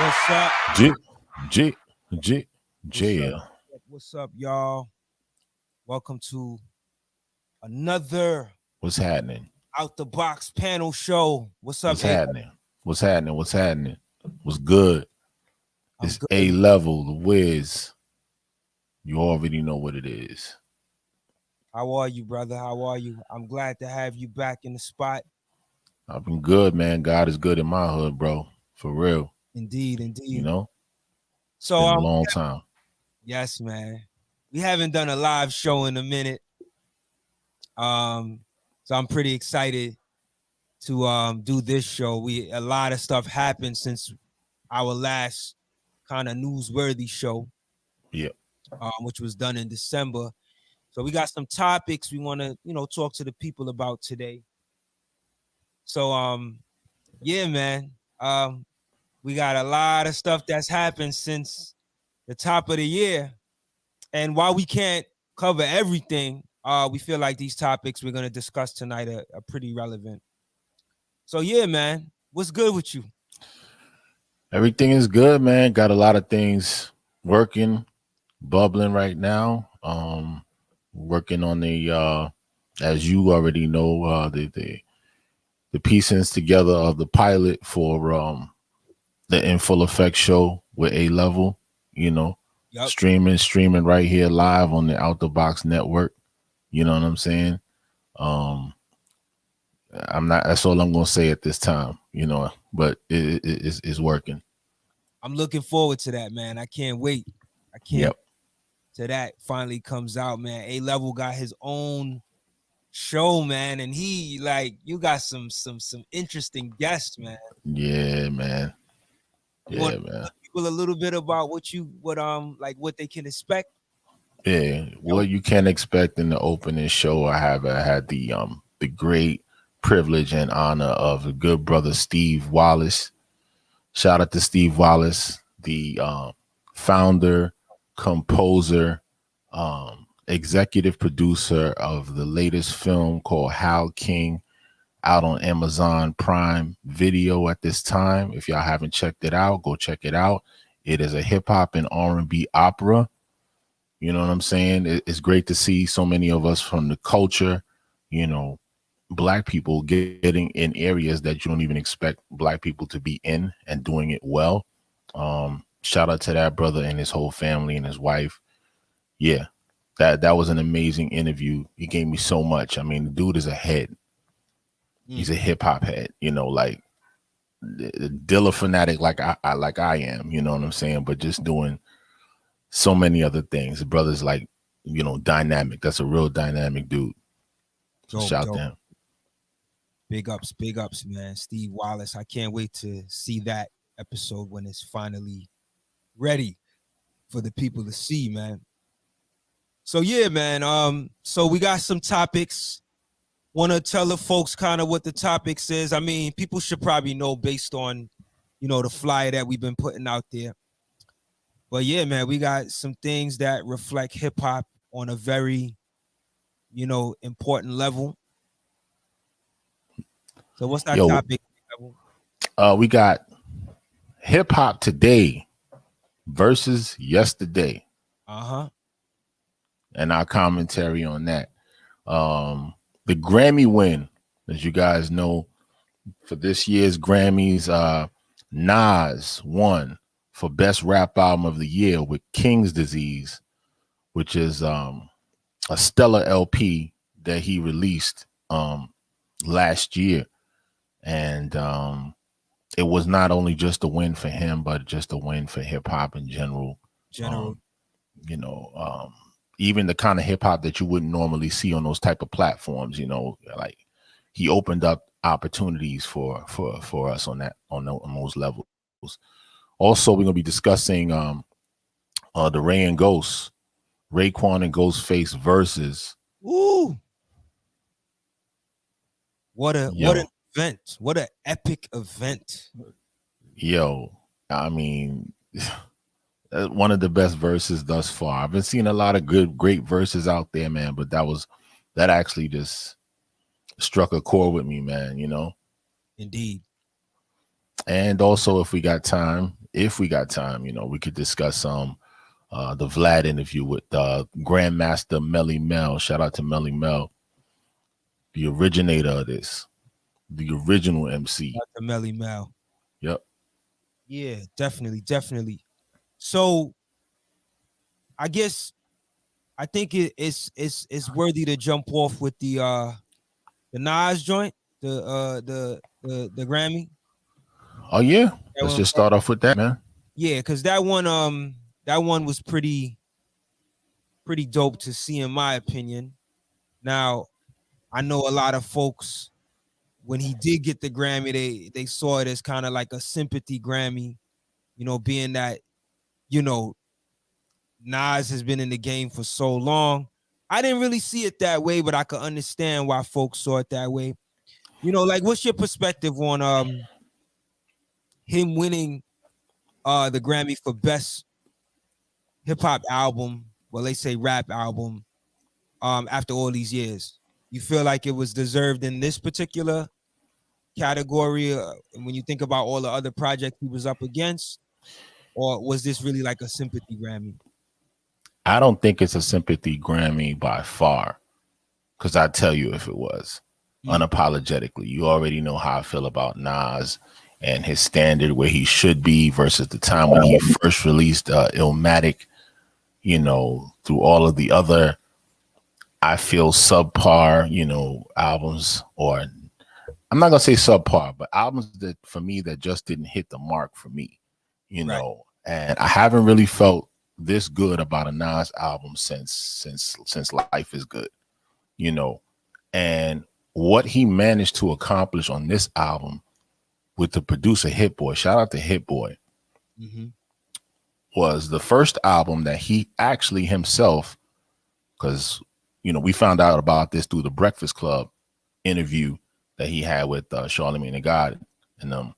What's up? J J J J. What's up, y'all? Welcome to another What's happening? out the box panel show. What's up, What's A? happening? What's happening? What's happening? What's good? I'm It's good. A level, the whiz. You already know what it is. How are you, brother? How are you? I'm glad to have you back in the spot. I've been good, man. God is good in my hood, bro. For real. Indeed, You indeed. know? So, Been a long time. yes, man. We haven't done a live show in a minute. So I'm pretty excited to do this show. A lot of stuff happened since our last kind of newsworthy show. Yep. Which was done in December. So we got some topics we want to, talk to the people about today. So yeah, man. We got a lot of stuff that's happened since the top of the year. And while we can't cover everything, we feel like these topics we're gonna discuss tonight are pretty relevant. So yeah, man. What's good with you? Everything is good, man. Got a lot of things working, bubbling right now. Working on the as you already know, the piecings together of the pilot for the In Full Effect show with A Level, Yep. streaming right here live on the Out the Box network. You know what I'm saying? That's all I'm gonna say at this time, but it's working. I'm looking forward to that, man. I can't wait. I can't Yep. till that finally comes out, man. A Level got his own show, man, and he you got some interesting guests, man. Yeah, man. You want Yeah, to man. tell people a little bit about what what they can expect? Yeah, what you can expect in the opening show. I had the great privilege and honor of a good brother Steve Wallace. Shout out to Steve Wallace, the founder, composer, executive producer of the latest film called Hal King, out on Amazon Prime Video at this time. If y'all haven't checked it out, go check it out. It is a hip hop and R&B opera. You know what I'm saying? It's great to see so many of us from the culture, Black people getting in areas that you don't even expect Black people to be in and doing it well. Shout out to that brother and his whole family and his wife. Yeah, that was an amazing interview. He gave me so much. I mean, the dude is a head. He's a hip hop head, like Dilla fanatic, like I am. You know what I'm saying? But just doing so many other things. The brother's dynamic. That's a real dynamic dude. So shout to him. Big ups, man. Steve Wallace. I can't wait to see that episode when it's finally ready for the people to see, man. So yeah, man. So we got some topics. Want to tell the folks kind of what the topics is. I mean, people should probably know based on, the flyer that we've been putting out there. But yeah, man, we got some things that reflect hip hop on a very, important level. So what's that topic? We got hip hop today versus yesterday. And our commentary on that. The Grammy win, as you guys know, for this year's Grammys, Nas won for Best Rap Album of the Year with King's Disease, which is a stellar LP that he released last year. And it was not only just a win for him, but just a win for hip hop in general. Even the kind of hip hop that you wouldn't normally see on those type of platforms, like he opened up opportunities for us on those levels. Also, we're gonna be discussing the Rae and Ghost, Raekwon and Ghostface versus. Ooh, what an event! What an epic event! Yo, I mean. One of the best verses thus far. I've been seeing a lot of great verses out there, man, but that actually just struck a chord with me, man, Indeed. And also, if we got time, we could discuss the Vlad interview with Grandmaster Melly Mel. Shout out to Melly Mel, the originator of this, the original MC. The Melly Mel. Yep. Yeah, definitely. So I think it's worthy to jump off with the Nas joint, the Grammy. Oh yeah, let's just start off with that, man. Yeah, because that one was pretty dope to see, in my opinion. Now, I know a lot of folks, when he did get the Grammy, they saw it as kind of like a sympathy Grammy, being that, Nas has been in the game for so long. I didn't really see it that way, but I could understand why folks saw it that way. Like, what's your perspective on him winning the Grammy for best hip hop album? Well, they say rap album. After all these years, you feel like it was deserved in this particular category when you think about all the other projects he was up against, or was this really like a sympathy Grammy? I don't think it's a sympathy Grammy by far, because I tell you, if it was unapologetically, you already know how I feel about Nas and his standard, where he should be versus the time when he first released Illmatic. Through all of the other, I feel subpar, albums, or I'm not gonna say subpar, but albums that for me that just didn't hit the mark for me, Right. And I haven't really felt this good about a Nas album since Life is Good, and what he managed to accomplish on this album with the producer Hit Boy, shout out to Hit Boy, was the first album that he actually himself, because we found out about this through the Breakfast Club interview that he had with Charlamagne the God and them,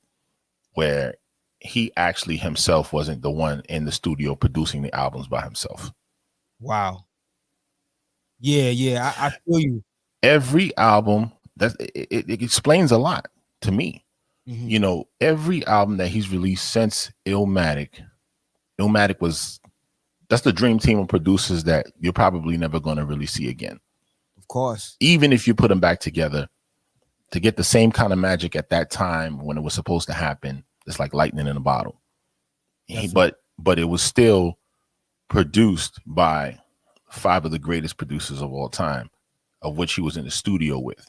where he actually himself wasn't the one in the studio producing the albums by himself. Wow. Yeah, I feel you. Every album, it explains a lot to me. Every album that he's released since Illmatic that's the dream team of producers that you're probably never going to really see again. Of course. Even if you put them back together to get the same kind of magic at that time when it was supposed to happen, it's like lightning in a bottle. But it was still produced by 5 of the greatest producers of all time, of which he was in the studio with.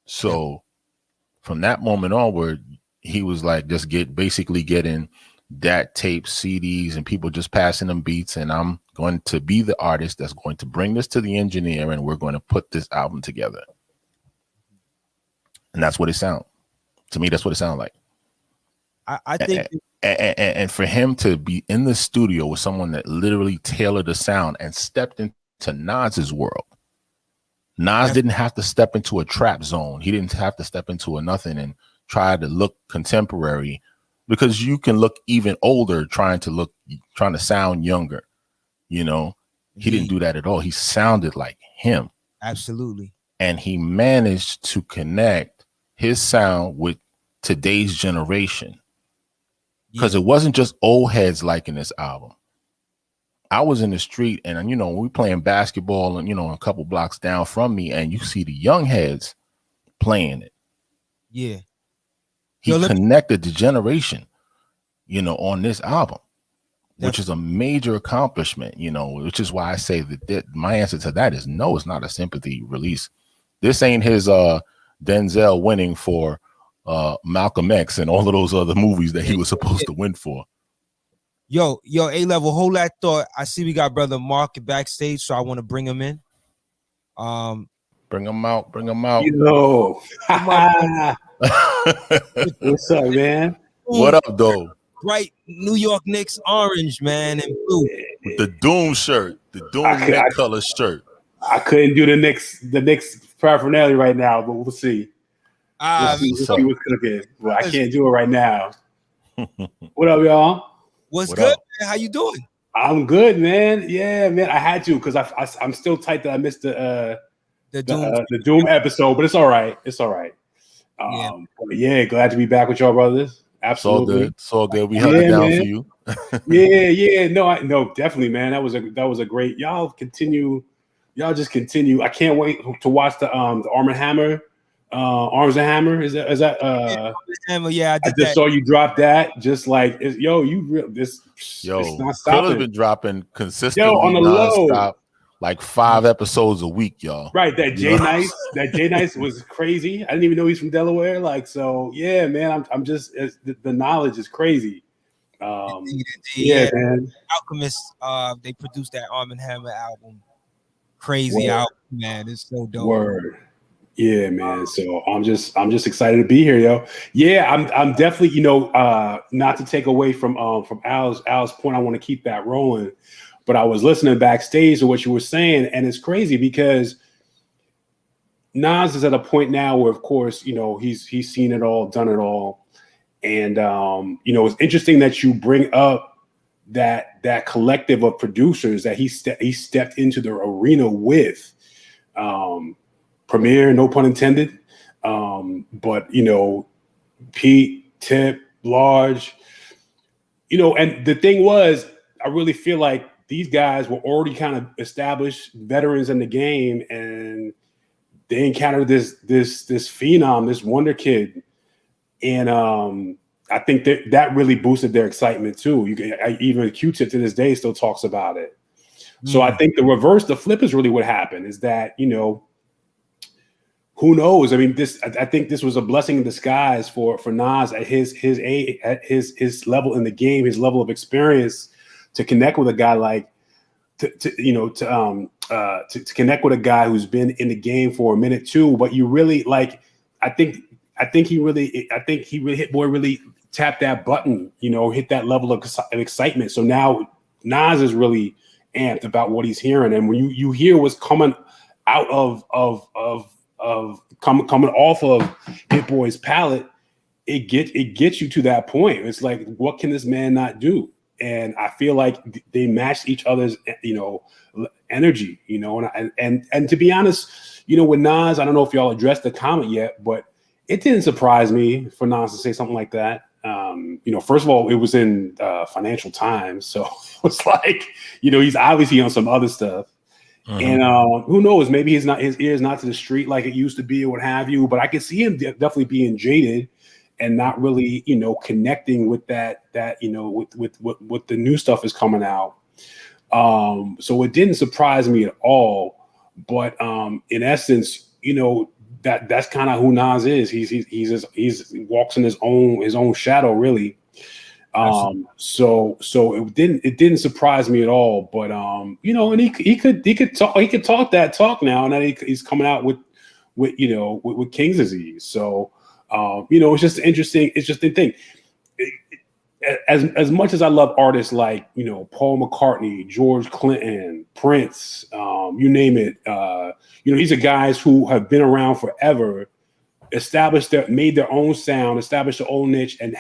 So from that moment onward, he was like just basically getting DAT tapes, CDs, and people just passing them beats. And I'm going to be the artist that's going to bring this to the engineer, and we're going to put this album together. And that's what it sounds. To me, that's what it sounds like. I think, and for him to be in the studio with someone that literally tailored the sound and stepped into Nas's world. Nas didn't have to step into a trap zone. He didn't have to step into a nothing and try to look contemporary, because you can look even older trying to sound younger. He didn't do that at all. He sounded like him. Absolutely. And he managed to connect his sound with today's generation, because it wasn't just old heads liking this album. I was in the street, and we playing basketball, and a couple blocks down from me, and you see the young heads playing it. Yeah. He connected the generation, on this album, which is a major accomplishment, which is why I say that my answer to that is no, it's not a sympathy release. This ain't his Denzel winning for Malcolm X and all of those other movies that he was supposed to win for. Yo, A-Level, hold that thought. I see we got brother Mark backstage, so I want to bring him in. Bring him out. What's up, man? What up, though? Bright New York Knicks orange, man, and blue. With the Doom shirt, the Doom neck color shirt. I couldn't do the Knicks paraphernalia right now, but we'll see. We'll see what's cooking. Well, I can't do it right now. What up, y'all? What's good, man? How you doing? I'm good, man. Yeah, man. I had to, because I'm still tight that I missed the Doom episode, but it's all right. It's all right. But glad to be back with y'all, brothers. Absolutely. It's all good. We held it down for you. yeah. No, definitely, man. That was a great. Y'all just continue. I can't wait to watch the Arm and Hammer. Arms and Hammer. Is that Hammer, yeah, I just saw you drop that. Just like it's not stopping. Cril has been dropping consistently on the nonstop, low. like 5 episodes a week, y'all. Right, that Jay Nice was crazy. I didn't even know he's from Delaware. Like, so yeah, man. I'm just the knowledge is crazy. Indeed. Yeah, man. Alchemist, they produced that Arm and Hammer album. Crazy album, man. It's so dope. Word. Yeah, man. So I'm just excited to be here, yo. Yeah, I'm definitely, not to take away from Al's point. I want to keep that rolling. But I was listening backstage to what you were saying, and it's crazy because Nas is at a point now where, of course, he's seen it all, done it all. And it's interesting that you bring up that collective of producers that he stepped into the arena with. Premier, no pun intended. But Pete, Tip, Large, and the thing was, I really feel like these guys were already kind of established veterans in the game, and they encountered this phenom, this wonder kid, and I think that really boosted their excitement too. Even Q-Tip to this day still talks about it. So I think the flip is really what happened is that who knows? I mean, I think this was a blessing in disguise for Nas at his age, at his level in the game, his level of experience, to connect with a guy like to connect with a guy who's been in the game for a minute too. But you really I think he really Hit Boy really tapped that button, hit that level of excitement. So now Nas is really amped about what he's hearing, and when you hear what's coming out coming off of Hit Boy's palette, it gets you to that point. It's like, what can this man not do? And I feel like they matched each other's, energy, and to be honest, with Nas, I don't know if y'all addressed the comment yet, but it didn't surprise me for Nas to say something like that. First of all, it was in Financial Times, so it's like, he's obviously on some other stuff. And who knows? Maybe his ear's not to the street like it used to be, or what have you. But I could see him definitely being jaded and not really, connecting with that with what the new stuff is coming out. So it didn't surprise me at all. But in essence, that's kind of who Nas is. He walks in his own shadow, really. So it didn't surprise me at all, but and he could talk that talk now, and that he's coming out with King's disease. So it's just interesting. It's just the thing. As much as I love artists like Paul McCartney, George Clinton, Prince, you name it. These are guys who have been around forever, made their own sound, established their own niche, and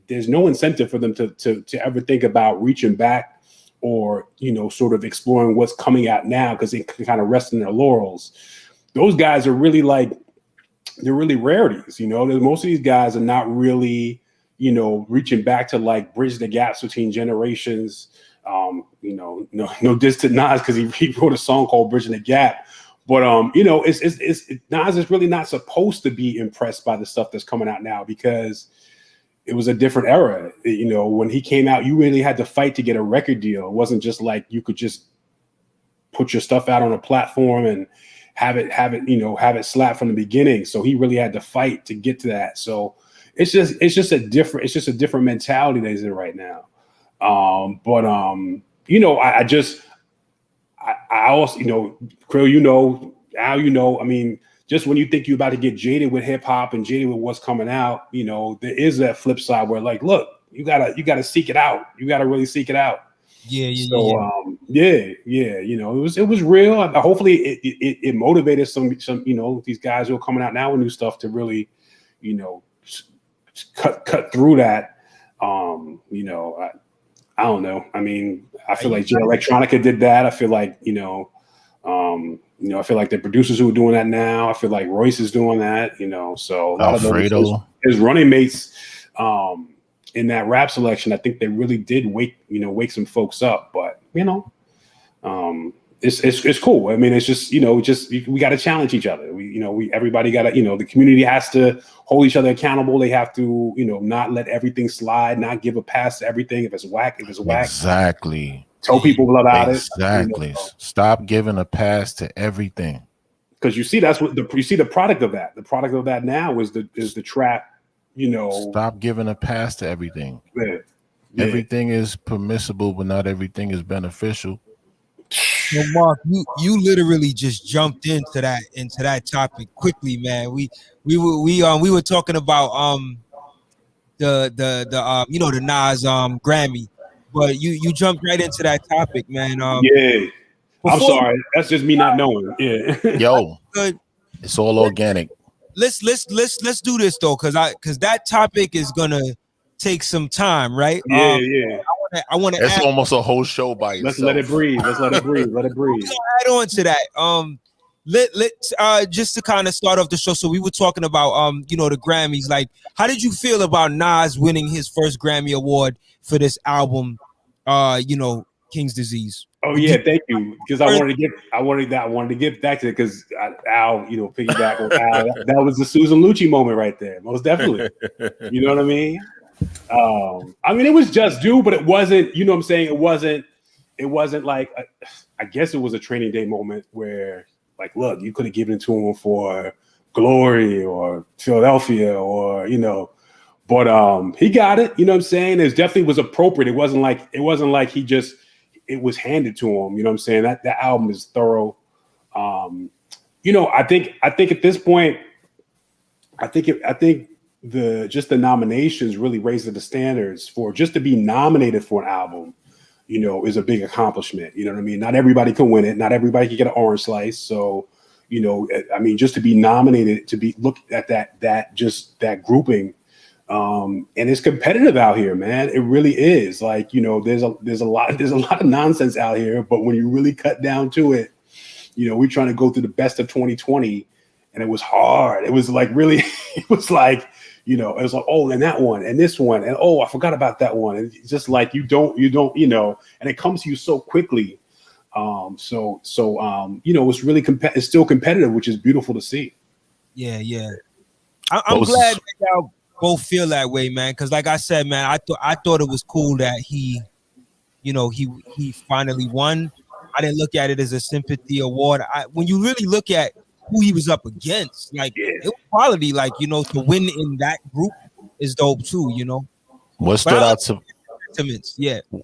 there's no incentive for them to ever think about reaching back or sort of exploring what's coming out now, because they can kind of rest in their laurels. Those guys are really they're really rarities. Most of these guys are not really reaching back to bridge the gaps between generations. No diss to Nas, because he wrote a song called "Bridging the Gap." But it's Nas is really not supposed to be impressed by the stuff that's coming out now, because it was a different era. When he came out, you really had to fight to get a record deal. It wasn't just like you could just put your stuff out on a platform and have it slap from the beginning. So he really had to fight to get to that. So it's just a different mentality that he's in right now. I also, Cril, Al, I mean, just when you think you're about to get jaded with hip hop and jaded with what's coming out, there is that flip side where look, you gotta seek it out. You gotta really seek it out. Yeah. It was real. Hopefully it motivated some these guys who are coming out now with new stuff to really, cut through that. I don't know. I mean, I feel like Electronica did that. I feel like, I feel like the producers who are doing that now. I feel like Royce is doing that, so a lot of his running mates, in that rap selection. I think they really did wake some folks up. But it's cool. I mean, it's just we got to challenge each other. Everybody got to the community has to hold each other accountable. They have to not let everything slide, not give a pass to everything. If it's whack, exactly. Tell people about it. Exactly. Stop giving a pass to everything. Because you see, that's what you see the product of that. The product of that now is the trap. Stop giving a pass to everything. Yeah. Everything is permissible, but not everything is beneficial. So Mark, you literally just jumped into that topic quickly, man. We were talking about the Nas Grammy, but you jumped right into that topic, man. Yeah. I'm sorry. That's just me not knowing. Yeah. Yo, it's all organic. Let's do this though, because that topic is gonna take some time, right? Yeah. I want to. It's almost a whole show by itself. Let's let it breathe. Let it breathe. Add on to that. Let's just to kind of start off the show. So we were talking about the Grammys. Like, how did you feel about Nas winning his first Grammy award for this album? King's Disease. Oh yeah, thank you. Because I wanted to give back to it because Al, piggyback on Al. That was the Susan Lucci moment right there, most definitely. You know what I mean? I mean, it was just due, but it wasn't. You know what I'm saying? It wasn't like I guess it was a training day moment where, like, look, you could have given it to him for Glory or Philadelphia or but he got it. You know what I'm saying? It definitely was appropriate. It wasn't like he just. It was handed to him. You know what I'm saying? That album is thorough. I think at this point, I think the nominations really raised the standards for just to be nominated for an album, is a big accomplishment. You know what I mean? Not everybody can win it. Not everybody can get an orange slice. So, I mean, just to be nominated, to be looked at that grouping. And it's competitive out here, man. It really is. Like, there's a lot of nonsense out here, but when you really cut down to it, we're trying to go through the best of 2020, and it was hard. It was like really, it was like, it was like, oh, and that one, and this one, and oh, I forgot about that one. And it's just like you don't, and it comes to you so quickly. It's really it's still competitive, which is beautiful to see. Yeah. I'm glad that y'all both feel that way, man. Because like I said, man, I thought it was cool that he finally won. I didn't look at it as a sympathy award. When you really look at who he was up against, like it was quality. Like to win in that group is dope too. What stood out to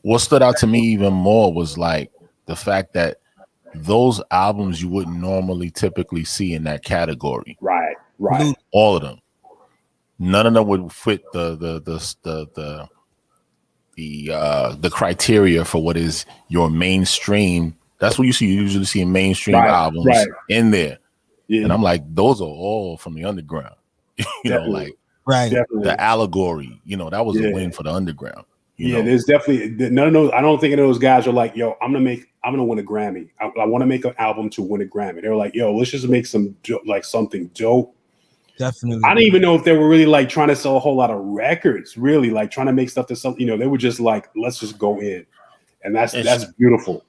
What stood out to me even more was like the fact that those albums you wouldn't normally typically see in that category. Right. All of them. None of them would fit the criteria for what is your mainstream. That's what you usually see in mainstream albums in there. Yeah. And I'm like, those are all from the underground. Definitely. The Allegory. That was a win for the underground. There's definitely none of those. I don't think any of those guys are like, yo, I'm gonna win a Grammy. I want to make an album to win a Grammy. They're like, yo, let's just make something dope. Definitely. I didn't even know if they were really like trying to sell a whole lot of records, really like trying to make stuff to something. They were just like, let's just go in, and that's beautiful.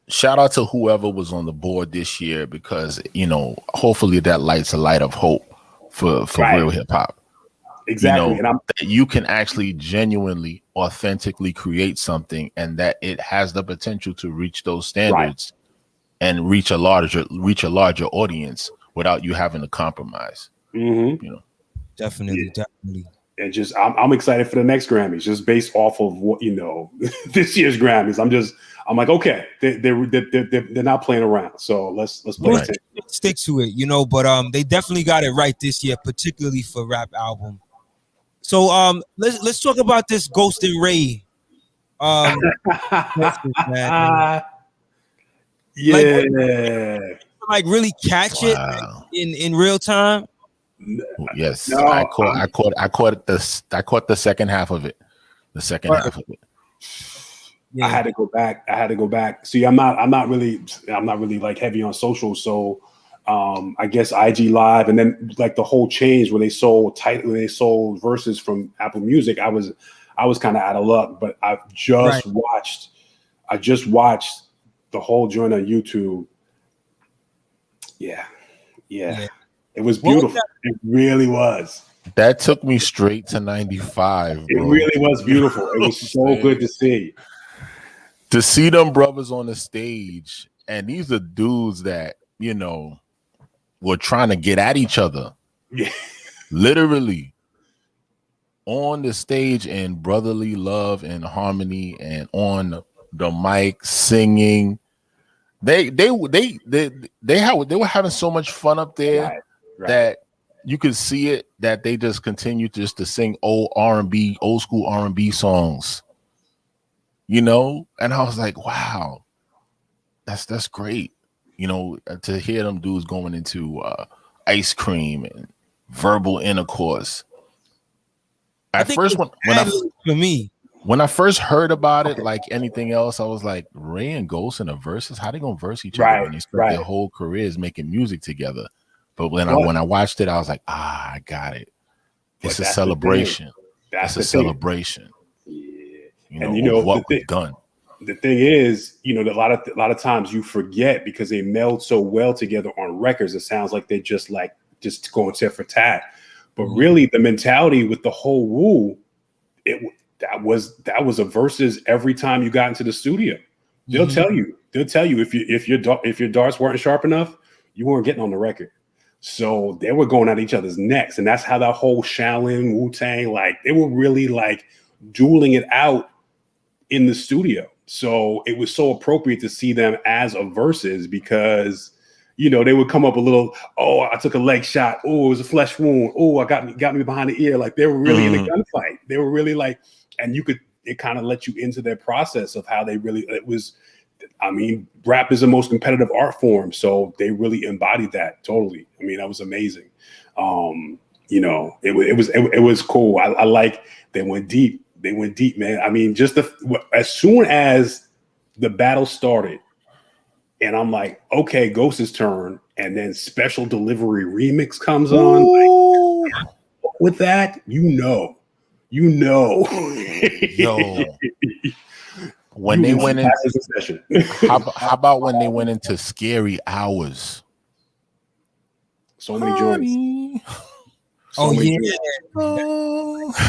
Shout out to whoever was on the board this year because hopefully that lights a light of hope for real hip hop. Exactly, and you can actually genuinely, authentically create something, and that it has the potential to reach those standards and reach a larger audience. Without you having to compromise, Definitely. And just, I'm excited for the next Grammys, just based off of what this year's Grammys. I'm like, okay, they're not playing around, so let's play it. Stick to it, But they definitely got it right this year, particularly for rap album. So let's talk about this Ghost and Rae. Like really catch it in real time. Yes, no, I caught the second half of it. Yeah. I had to go back. See, I'm not really like heavy on social, so I guess IG Live, and then like the whole change when they sold Verzuz from Apple Music. I was kind of out of luck, but I just watched the whole joint on YouTube. Yeah. It was beautiful. It really was. That took me straight to 95, bro. It really was beautiful. It was so good to see. To see them brothers on the stage, and these are dudes that, you know, were trying to get at each other. Yeah. Literally on the stage in brotherly love and harmony, and on the mic singing. They were having so much fun up there that you could see it, that they just continued just to sing old school R&B songs, you know. And I was like, wow, that's great, you know, to hear them dudes going into ice cream and verbal intercourse. At first, when I first heard about it, like anything else, I was like, Rae and Ghost in a verses, how they gonna verse each other when they spent their whole careers making music together? But when I watched it, I was like, I got it. It's a celebration. That's a celebration. Yeah. You know, what was done. The thing is, you know, a lot of times you forget because they meld so well together on records. It sounds like they're just going tit for tat. But really, the mentality with the whole Wu, that was a versus every time you got into the studio. They'll tell you if your darts weren't sharp enough, you weren't getting on the record. So they were going at each other's necks, and that's how that whole Shaolin Wu-Tang, like they were really like dueling it out in the studio. So it was so appropriate to see them as a versus, because you know they would come up a little, oh, I took a leg shot, oh, it was a flesh wound, oh, I got me behind the ear. Like they were really in a gunfight. They were really like, and it kind of let you into their process of how they really, it was, I mean, rap is the most competitive art form. So they really embodied that totally. I mean, that was amazing. You know, it was cool. I like, they went deep, man. I mean, just as soon as the battle started and I'm like, okay, Ghost's turn. And then Special Delivery Remix comes on. Like, with that, you know. Yo. When they went into how about when they went into Scary Hours? So many joints.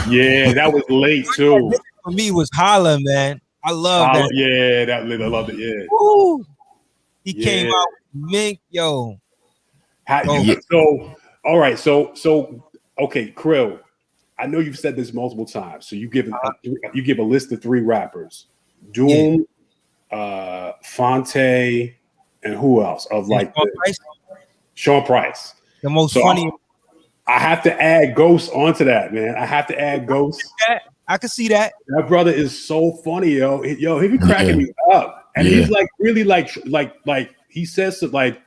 Yeah, that was late too. For me, was Holla, man. I love that. Yeah, I loved it. Yeah. Woo. He came out with Mink, yo. So, all right. So, okay, Cril. I know you've said this multiple times. So you give a list of 3 rappers: Doom, Fonte, and who else? Of like Sean Price. The most funny. I have to add Ghost onto that, man. I have to add Ghost. I can see that. That brother is so funny, yo. He be cracking me up, and he's like really like he says it like,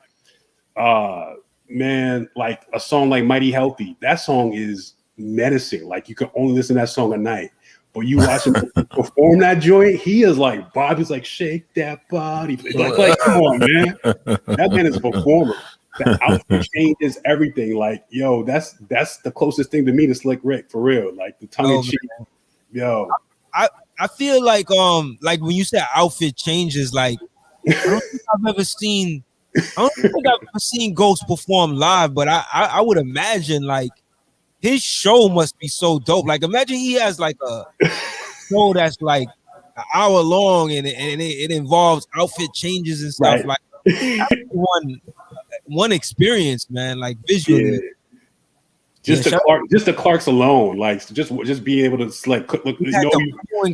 man, like a song like Mighty Healthy. That song is menacing. Like you can only listen to that song at night. But you watch him perform that joint, he is like Bobby's like, shake that body. Like come on, man. That man is a performer. The outfit changes everything. Like, yo, that's the closest thing to me to Slick Rick, for real. Like the tongue in cheek. Yo. I feel like when you say outfit changes, like I don't think I've ever seen Ghost perform live, but I would imagine like his show must be so dope. Like imagine he has like a show that's like an hour long and it involves outfit changes and stuff. Right. Like one experience, man. Like visually, just the Clarks alone, like just being able to like look. You know,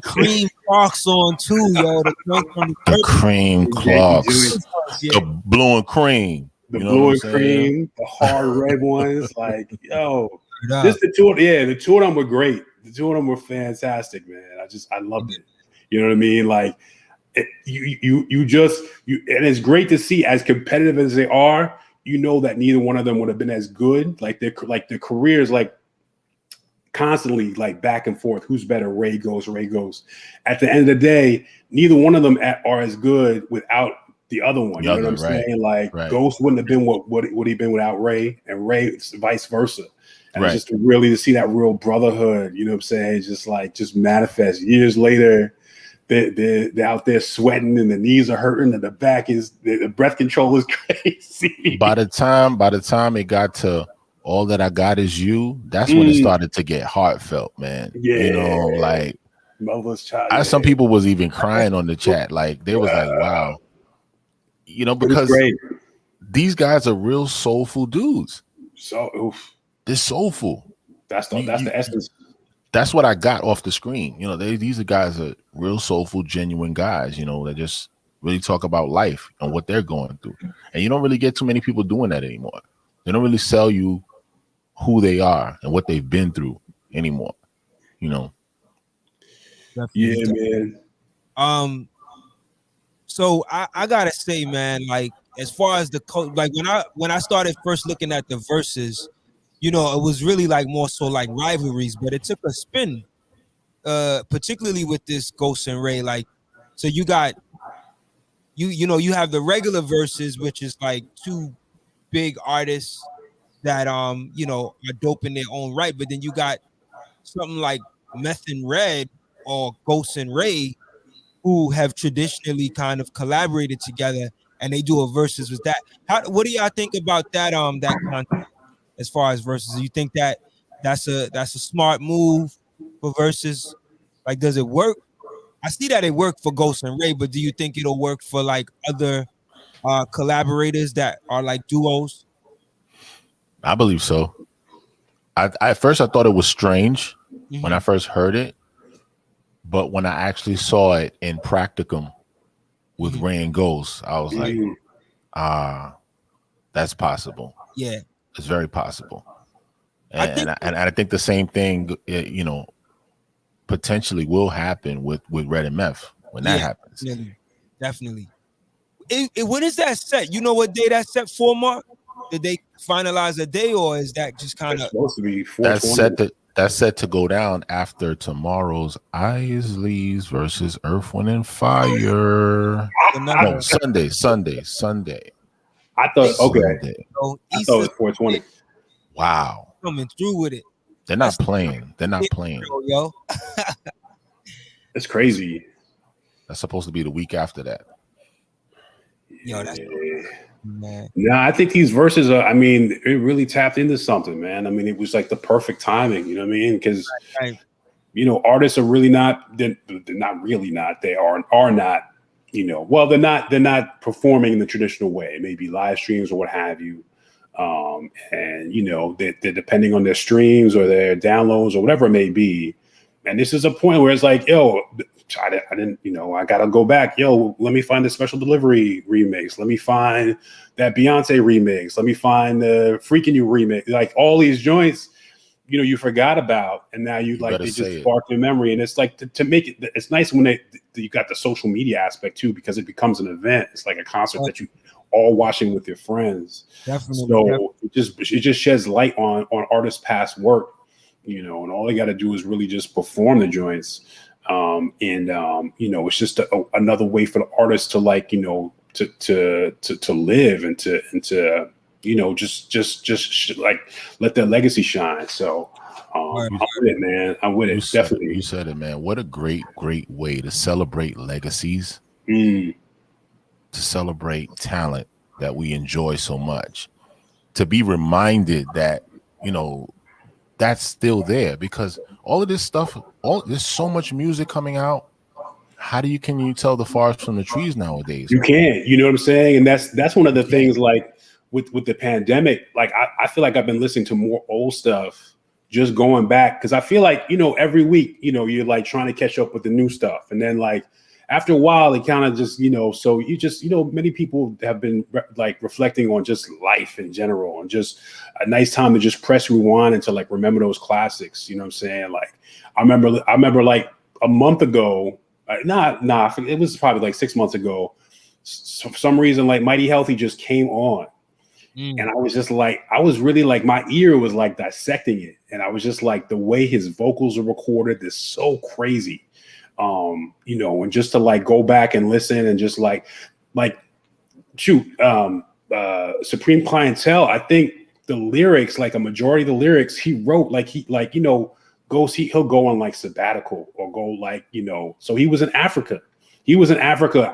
cream Clarks on too, yo. The cream Clarks, the blue and cream, the blue and cream, the hard red ones, like yo. Just the two of them were great. The two of them were fantastic, man. I loved it. You know what I mean? Like you and it's great to see, as competitive as they are, you know that neither one of them would have been as good. Like their careers, like constantly like back and forth. Who's better? Rae goes. At the end of the day, neither one of them are as good without the other one. The You know what other, I'm right, saying? Like right. Ghost wouldn't have been what he'd been without Ray, and Ray vice versa. And Right. it's just really to see that real brotherhood, you know what I'm saying? Just manifest years later. They're out there sweating, and the knees are hurting, and the back is the breath control is crazy. By the time it got to All That I Got Is You, that's when it started to get heartfelt, man. Yeah. You know, like Mother's child. some people was even crying on the chat. Like they was like, wow. You know, because great. these guys are real soulful dudes. So oof. They're soulful. That's the essence. That's what I got off the screen. You know, these are guys are real soulful, genuine guys, you know, that just really talk about life and what they're going through. And you don't really get too many people doing that anymore. They don't really sell you who they are and what they've been through anymore, you know. Definitely. Man. So I gotta say, man, like as far as the like when I started first looking at the verses, you know, it was really like more so like rivalries, but it took a spin, particularly with this Ghost and Rae. Like, so you got you know, you have the regular verses, which is like two big artists that you know, are dope in their own right, but then you got something like Meth and Red or Ghost and Rae, who have traditionally kind of collaborated together, and they do a versus with that. What do y'all think about that? That concept as far as versus, do you think that that's a smart move for versus? Like, does it work? I see that it worked for Ghost and Rae, but do you think it'll work for like other collaborators that are like duos? I believe so. I at first I thought it was strange when I first heard it, but when I actually saw it in practicum with Rae and Ghost, I was like, that's possible. Yeah, it's very possible. And I think the same thing, you know, potentially will happen with Red and Meth when that happens. Definitely. When is that set? You know what day that's set for, Mark? Did they finalize a day, or is that just kind of supposed to be 420? That's set to go down after tomorrow's Isleys versus Earth, Wind, and Fire. No, Sunday. I thought Sunday. So I thought it was 420. Wow, coming through with it. They're not playing. They're not playing. Yo. That's crazy. That's supposed to be the week after that. Yo, that's man. Yeah, I think these verses are, I mean, it really tapped into something, man. I mean, it was like the perfect timing, you know what I mean? Because you know, artists are really they're not really not, they are not, you know, well, they're not performing in the traditional way, maybe live streams or what have you. And you know, they're depending on their streams or their downloads or whatever it may be. And this is a point where it's like, yo, I didn't, you know, I gotta go back. Yo, let me find the Special Delivery remix. Let me find that Beyonce remix. Let me find the Freaking You remix. Like all these joints, you know, you forgot about, and now you like they just spark your memory. And it's like to make it. It's nice when you got the social media aspect too, because it becomes an event. It's like a concert that you all watching with your friends. Definitely. So it just sheds light on artists' past work, you know, and all they got to do is really just perform the joints. You know, it's just another way for the artist to like, you know, to live and to you know, just like let their legacy shine. So I'm with it, man. I'm with it. Definitely. You said it, man. What a great way to celebrate legacies, to celebrate talent that we enjoy so much, to be reminded that, you know, that's still there, because all of this stuff, there's so much music coming out. How can you tell the forest from the trees nowadays? You can't, you know what I'm saying? And that's one of the things, like with the pandemic, like I feel like I've been listening to more old stuff, just going back, because I feel like, you know, every week, you know, you're like trying to catch up with the new stuff, and then like after a while it kind of just, you know, so you just, you know, many people have been like reflecting on just life in general, and just a nice time to just press rewind and to like remember those classics, you know what I'm saying? Like I remember like a month ago, it was probably like 6 months ago, for some reason like Mighty Healthy just came on. And I was just like, I was really like, my ear was like dissecting it. And I was just like, the way his vocals are recorded is so crazy. You know, and just to like go back and listen and just like Supreme Clientele, I think the lyrics, like a majority of the lyrics he wrote, he'll go on like sabbatical or go like, so he was in Africa.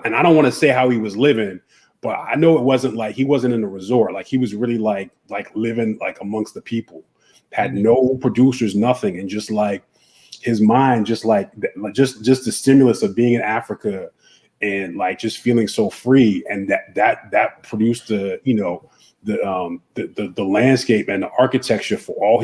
And I don't want to say how he was living, but I know it wasn't like he wasn't in a resort. Like he was really like living like amongst the people, had no producers, nothing. And just like his mind, just the stimulus of being in Africa and like just feeling so free. And that produced the landscape and the architecture for all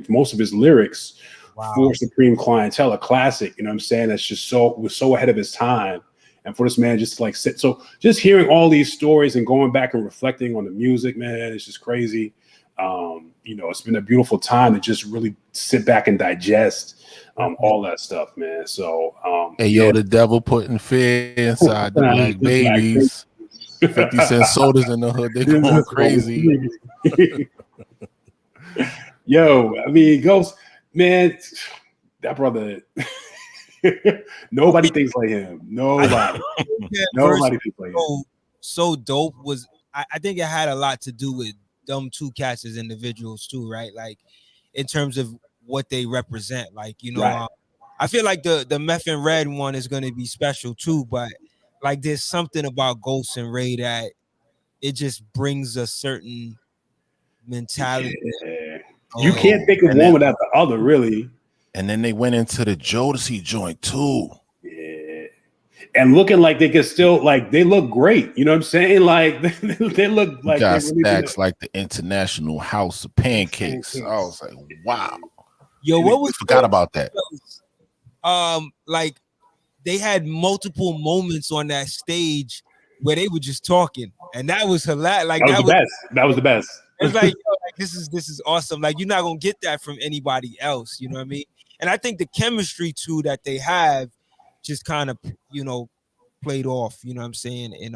most of his lyrics. Wow. For Supreme Clientele, a classic, you know what I'm saying? That's just was so ahead of his time. And for this man just to like sit, so just hearing all these stories and going back and reflecting on the music, man, it's just crazy. It's been a beautiful time to just really sit back and digest all that stuff, man. So, the devil putting fear inside the black babies. 50 cent sodas in the hood, they going crazy. Yo, I mean, Ghost, man, that brother. Nobody thinks like him. Nobody thinks like him. So dope was. I think it had a lot to do with them two cats as individuals too, right? Like in terms of what they represent. Like right. I feel like the Meth and Red one is going to be special too, but like there's something about Ghost and Rae that it just brings a certain mentality. Yeah. You can't think of one without the other, really. And then they went into the Jodeci joint too. Yeah. And looking like they could still, like, they look great. You know what I'm saying? Like, they look like got stacks like the International House of Pancakes. I was like, wow. Yo, what was forgot about that? Like, they had multiple moments on that stage where they were just talking. And that was hilarious. Like, that was the best. It's like, this is awesome. Like, you're not gonna get that from anybody else. You know what I mean? And I think the chemistry too that they have just kind of played off. You know what I'm saying in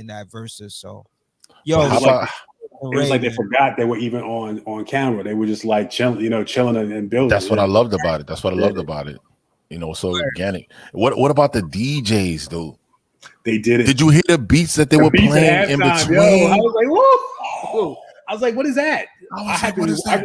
that Verzuz. So, yo, it was like they forgot they were even on camera. They were just like chilling and building. That's what I loved about it. So organic. What about the DJs though? They did it. Did you hear the beats that they were playing in between? Yo, I was like, whoa. I was like, what is that? I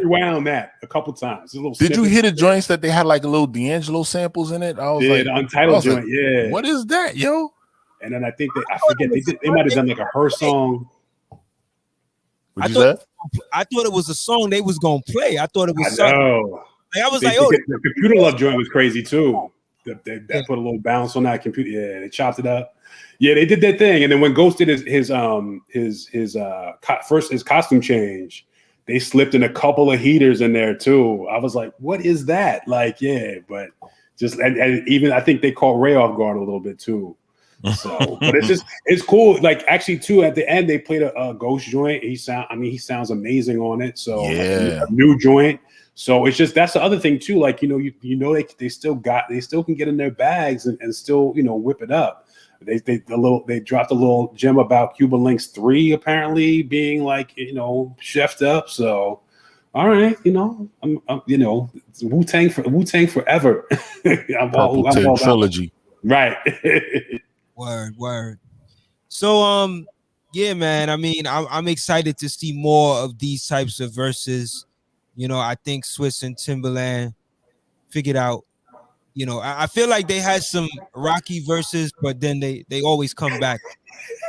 rewound that a couple times. Did you hear the joints that they had like a little D'Angelo samples in it? I was like, the Untitled joint, yeah. What is that, yo? And then I think they might have done like a her song. What you said? I thought it was a song they was gonna play. I thought it was something. Like, I was the Computer Love joint was crazy too. They put a little bounce on that computer. Yeah, they chopped it up. Yeah, they did that thing. And then when Ghost did his costume change, they slipped in a couple of heaters in there too. I was like, what is that? Like, yeah, but just and even I think they caught Rae off guard a little bit too. So, but it's cool. Like actually too, at the end they played a Ghost joint. He sounds amazing on it. So yeah, a new joint. So it's just that's the other thing too. Like they still can get in their bags and still whip it up. They dropped a little gem about Cuban Links 3 apparently being like chefed up. So all right, I'm Wu-Tang forever. I'm all trilogy. Right. Word. So yeah, man. I mean, I'm excited to see more of these types of verses. I think Swiss and Timberland figured out. I feel like they had some rocky verses, but then they always come back,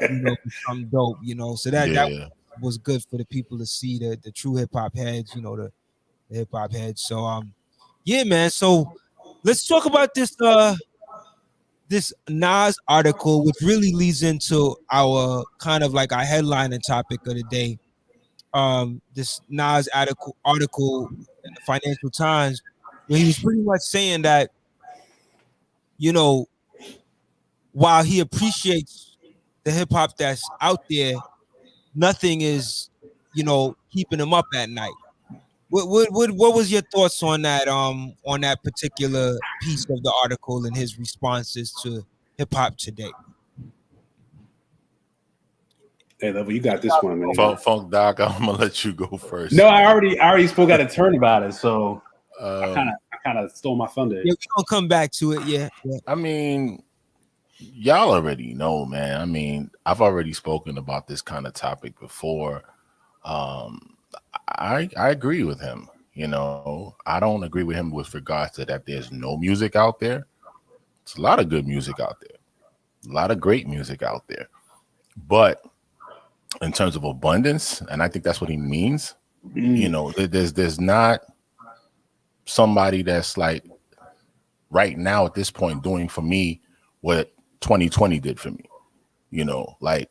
some dope, So that was good for the people to see the true hip hop heads, the hip hop heads. So yeah, man. So let's talk about this this Nas article, which really leads into our kind of like our headliner topic of the day. This Nas article in the Financial Times, where he was pretty much saying that, while he appreciates the hip hop that's out there, nothing is, keeping him up at night. What was your thoughts on that particular piece of the article and his responses to hip hop today? Hey, Level, you got this one, man. Funk Doc, I'm gonna let you go first. No, I already spoke out of turn about it, so I kind of stole my thunder. Yeah, we're gonna come back to it. Yeah. I mean, Y'all already know, man. I mean, I've already spoken about this kind of topic before. I agree with him. You know, I don't agree with him with regards to that there's no music out there. It's a lot of good music out there, a lot of great music out there. But in terms of abundance, and I think that's what he means, you know, there's not somebody that's like right now at this point doing for me what 2020 did for me. You know, like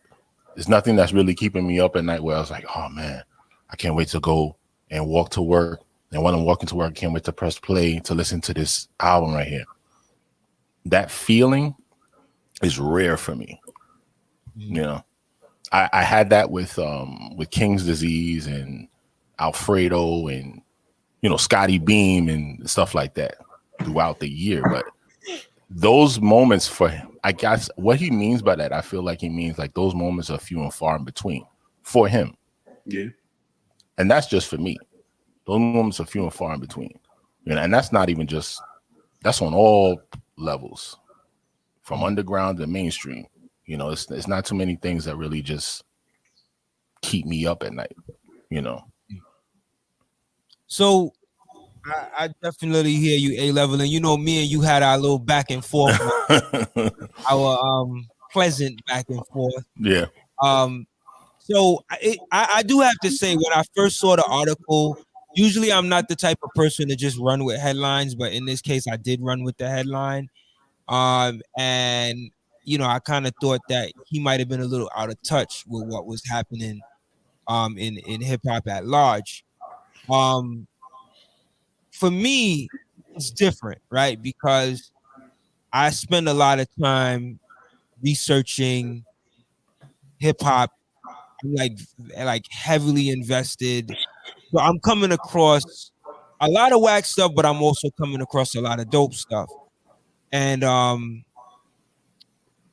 there's nothing that's really keeping me up at night where I was like, oh man, I can't wait to go and walk to work. And when I'm walking to work, I can't wait to press play to listen to this album right here. That feeling is rare for me. You know, I had that with King's Disease and Alfredo and, you know, Scotty Beam and stuff like that throughout the year. But those moments for him, I guess what he means by that, I feel like he means like those moments are few and far in between for him. Yeah. And that's just for me. Those moments are few and far in between. You know, and that's not even just, that's on all levels, from underground to mainstream. You know, it's not too many things that really just keep me up at night, you know. So I definitely hear you, A-Level, and you know, me and you had our little back and forth, our pleasant back and forth. Yeah. So I do have to say, when I first saw the article, usually I'm not the type of person to just run with headlines, but in this case, I did run with the headline. And you know, I kind of thought that he might have been a little out of touch with what was happening in hip hop at large. For me, it's different, right? Because I spend a lot of time researching hip hop. I'm like heavily invested. So I'm coming across a lot of whack stuff, but I'm also coming across a lot of dope stuff. And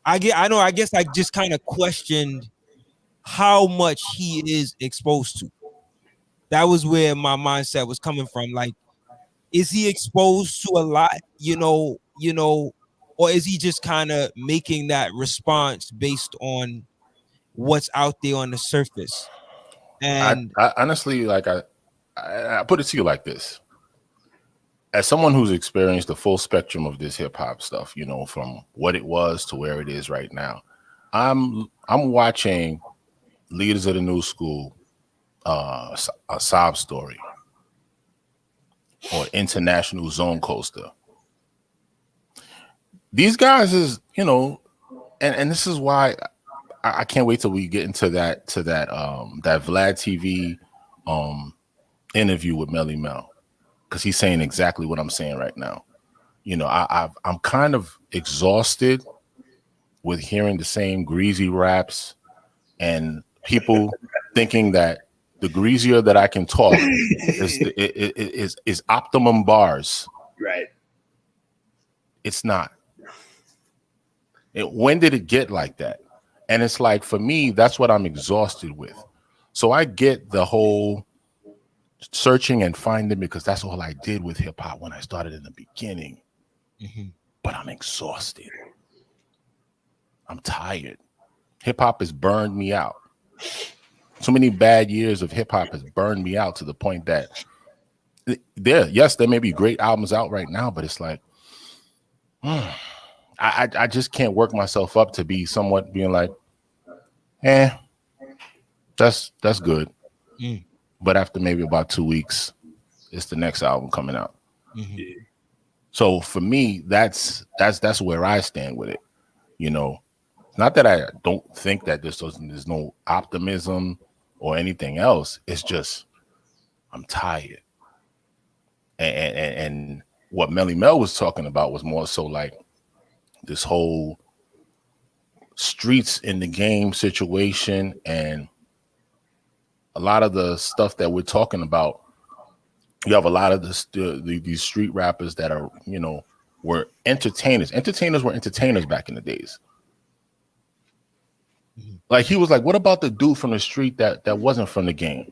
I guess I just kind of questioned how much he is exposed to. That was where my mindset was coming from. Like, is he exposed to a lot, or is he just kind of making that response based on what's out there on the surface? And I honestly, like, I put it to you like this. As someone who's experienced the full spectrum of this hip hop stuff, you know, from what it was to where it is right now, I'm watching Leaders of the New School, a Sob Story, or International Zone Coaster. These guys is, you know, and this is why I can't wait till we get into that that Vlad TV interview with Melly Mel, because he's saying exactly what I'm saying right now. You know, I'm kind of exhausted with hearing the same greasy raps and people thinking that the greasier that I can talk is optimum bars. Right. It's not. When did it get like that? And it's like, for me, that's what I'm exhausted with. So I get the whole searching and finding, because that's all I did with hip hop when I started in the beginning. mm-hmm. But I'm exhausted. I'm tired. Hip hop has burned me out. So many bad years of hip hop has burned me out to the point that there may be great albums out right now, but it's like, I just can't work myself up to be somewhat being like, that's good. But after maybe about 2 weeks, it's the next album coming out. Mm-hmm. So for me, that's where I stand with it. You know, not that I don't think that there's no optimism or anything else. It's just I'm tired. And what Melly Mel was talking about was more so like this whole streets in the game situation, and a lot of the stuff that we're talking about. You have a lot of these street rappers that are, you know, were entertainers. Entertainers were entertainers back in the days. Mm-hmm. Like, he was like, what about the dude from the street that wasn't from the game?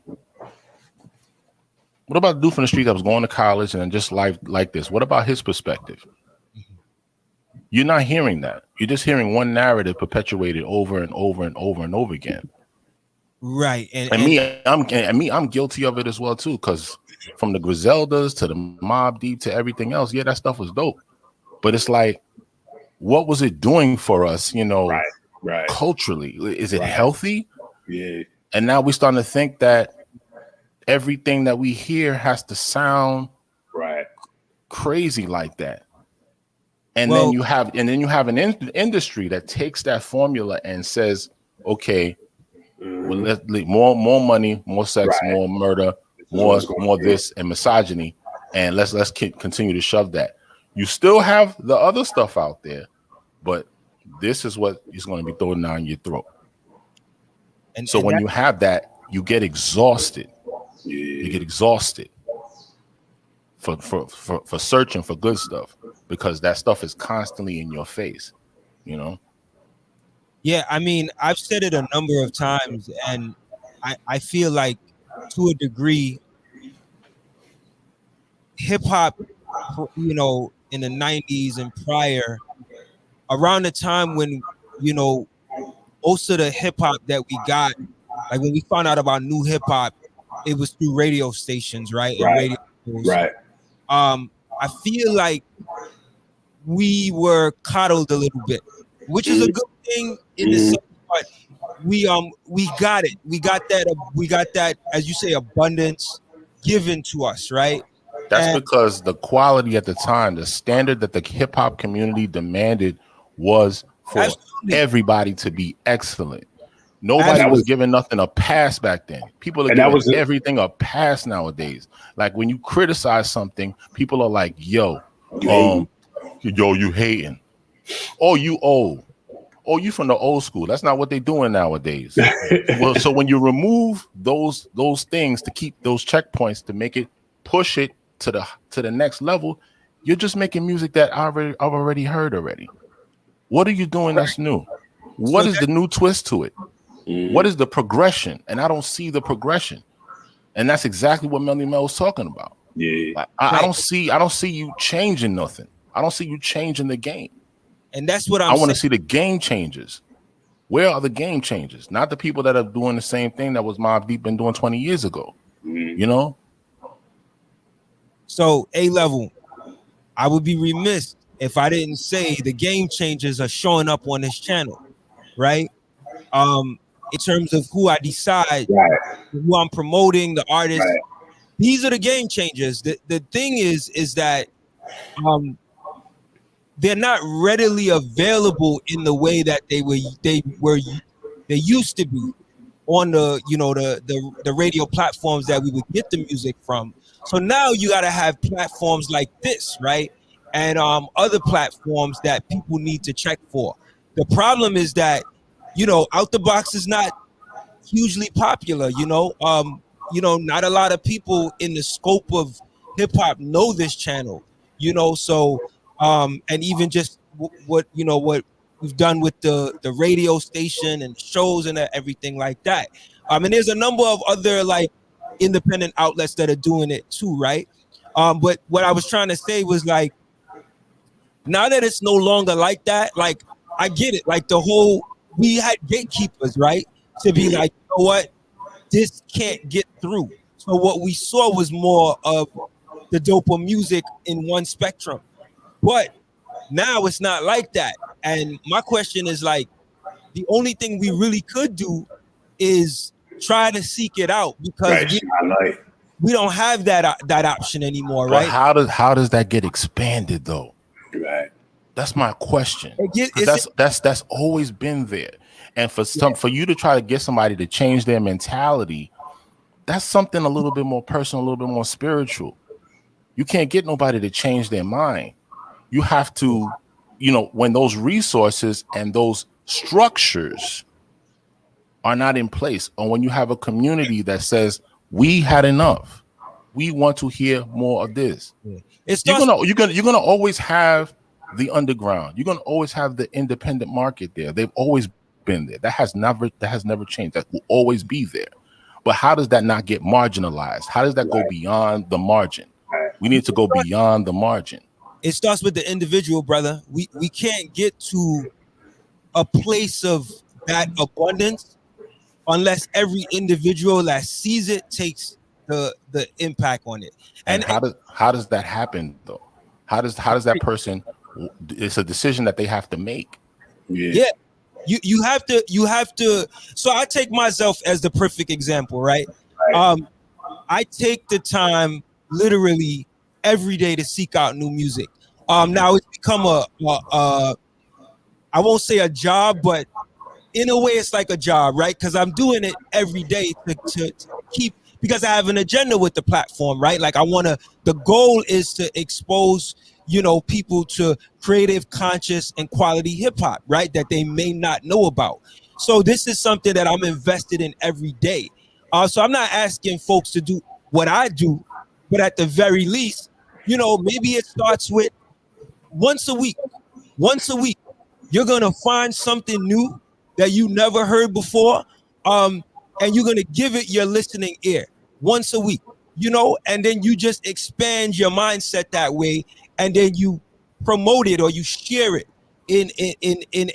What about the dude from the street that was going to college and just life like this? What about his perspective? Mm-hmm. You're not hearing that. You're just hearing one narrative perpetuated over and over and over and over again. Right. I'm guilty of it as well too, because from the Griseldas to the Mobb Deep to everything else, yeah, that stuff was dope. But it's like, what was it doing for us, right. culturally? Is it Right. healthy? Yeah. And now we're starting to think that everything that we hear has to sound Right. crazy like that. And Well- then you have an industry that takes that formula and says, okay, well, let's more money, more sex, Right. more murder, more this and misogyny, and let's continue to shove that. You still have the other stuff out there, but this is what is going to be thrown down your throat. And so when you have that, you get exhausted. Yeah. You get exhausted for searching for good stuff, because that stuff is constantly in your face, Yeah, I mean, I've said it a number of times, and I feel like, to a degree, hip hop, in the 90s and prior, around the time when, most of the hip hop that we got, like when we found out about new hip hop, it was through radio stations, right? And Right. radio shows. Right. I feel like we were coddled a little bit, which is a good thing in the sense, but we got it. We got that, as you say, abundance given to us, right? That's because the quality at the time, the standard that the hip hop community demanded was for everybody to be excellent. Nobody was giving nothing a pass back then. People are giving everything a pass nowadays. Like when you criticize something, people are like, yo, you hating. Oh, you old. Oh, you from the old school. That's not what they're doing nowadays. Well, so when you remove those things to keep those checkpoints, to make it push it to the next level, you're just making music that I've already heard already. What are you doing that's new? What is the new twist to it? What is the progression? And I don't see the progression. And that's exactly what Melly Mel was talking about. Yeah. Like, I don't see you changing nothing. I don't see you changing the game. And that's what I want to see the game changes. Where are the game changes? Not the people that are doing the same thing that was Mobb Deep been doing 20 years ago. So A-Level, I would be remiss if I didn't say the game changers are showing up on this channel, right? In terms of who I decide, who I'm promoting, the artists, these are the game changers. The thing is that they're not readily available in the way that they used to be on the radio platforms that we would get the music from. So now you got to have platforms like this, right? And other platforms that people need to check for. The problem is that, Out the Box is not hugely popular, not a lot of people in the scope of hip hop know this channel, so and even just what we've done with the radio station and shows and everything like that. And there's a number of other like independent outlets that are doing it too, right? But what I was trying to say was like, now that it's no longer like that, like I get it, like we had gatekeepers, right? To be like, you know what, this can't get through. So what we saw was more of the doper music in one spectrum. But now it's not like that. And my question is like, the only thing we really could do is try to seek it out, because we don't have that option anymore, but right? How does that get expanded though? Right. That's my question. That's always been there. And for you to try to get somebody to change their mentality, that's something a little bit more personal, a little bit more spiritual. You can't get nobody to change their mind. You have to, when those resources and those structures are not in place, or when you have a community that says, we had enough, we want to hear more of this. You're gonna always have the underground. You're gonna always have the independent market there. They've always been there. That has never changed. That will always be there. But how does that not get marginalized? How does that go beyond the margin? We need to go beyond the margin. It starts with the individual, brother. We can't get to a place of that abundance unless every individual that sees it takes the impact on it. And And how does that happen though? How does that person? It's a decision that they have to make. yeah, you have to. So I take myself as the perfect example, right? I take the time literally every day to seek out new music. Now it's become a I won't say a job, but in a way it's like a job, right? Because I'm doing it every day to keep, because I have an agenda with the platform, right? Like the goal is to expose, people to creative, conscious, and quality hip hop, right? That they may not know about. So this is something that I'm invested in every day. So I'm not asking folks to do what I do, but at the very least, maybe it starts with once a week. Once a week, you're gonna find something new that you never heard before, and you're gonna give it your listening ear once a week, and then you just expand your mindset that way, and then you promote it or you share it in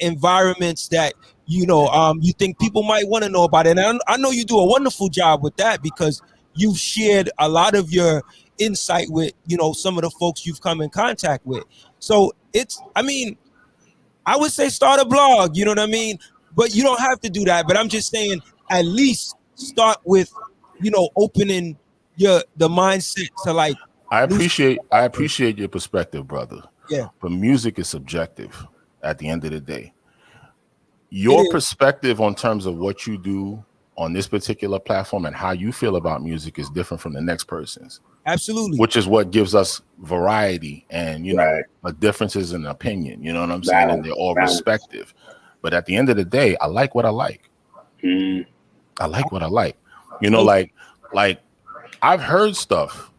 environments that you think people might want to know about it. And I know you do a wonderful job with that because you've shared a lot of your insight with some of the folks you've come in contact with. So I would say start a blog, you know what I mean? But you don't have to do that. But I'm just saying, at least start with, opening the mindset to like. I appreciate your perspective, brother. Yeah. But music is subjective at the end of the day. Your perspective on terms of what you do on this particular platform and how you feel about music is different from the next person's. Absolutely. Which is what gives us variety and, differences in opinion. You know what I'm saying? And they're all respective. But at the end of the day, I like what I like. I like what I like. Like I've heard stuff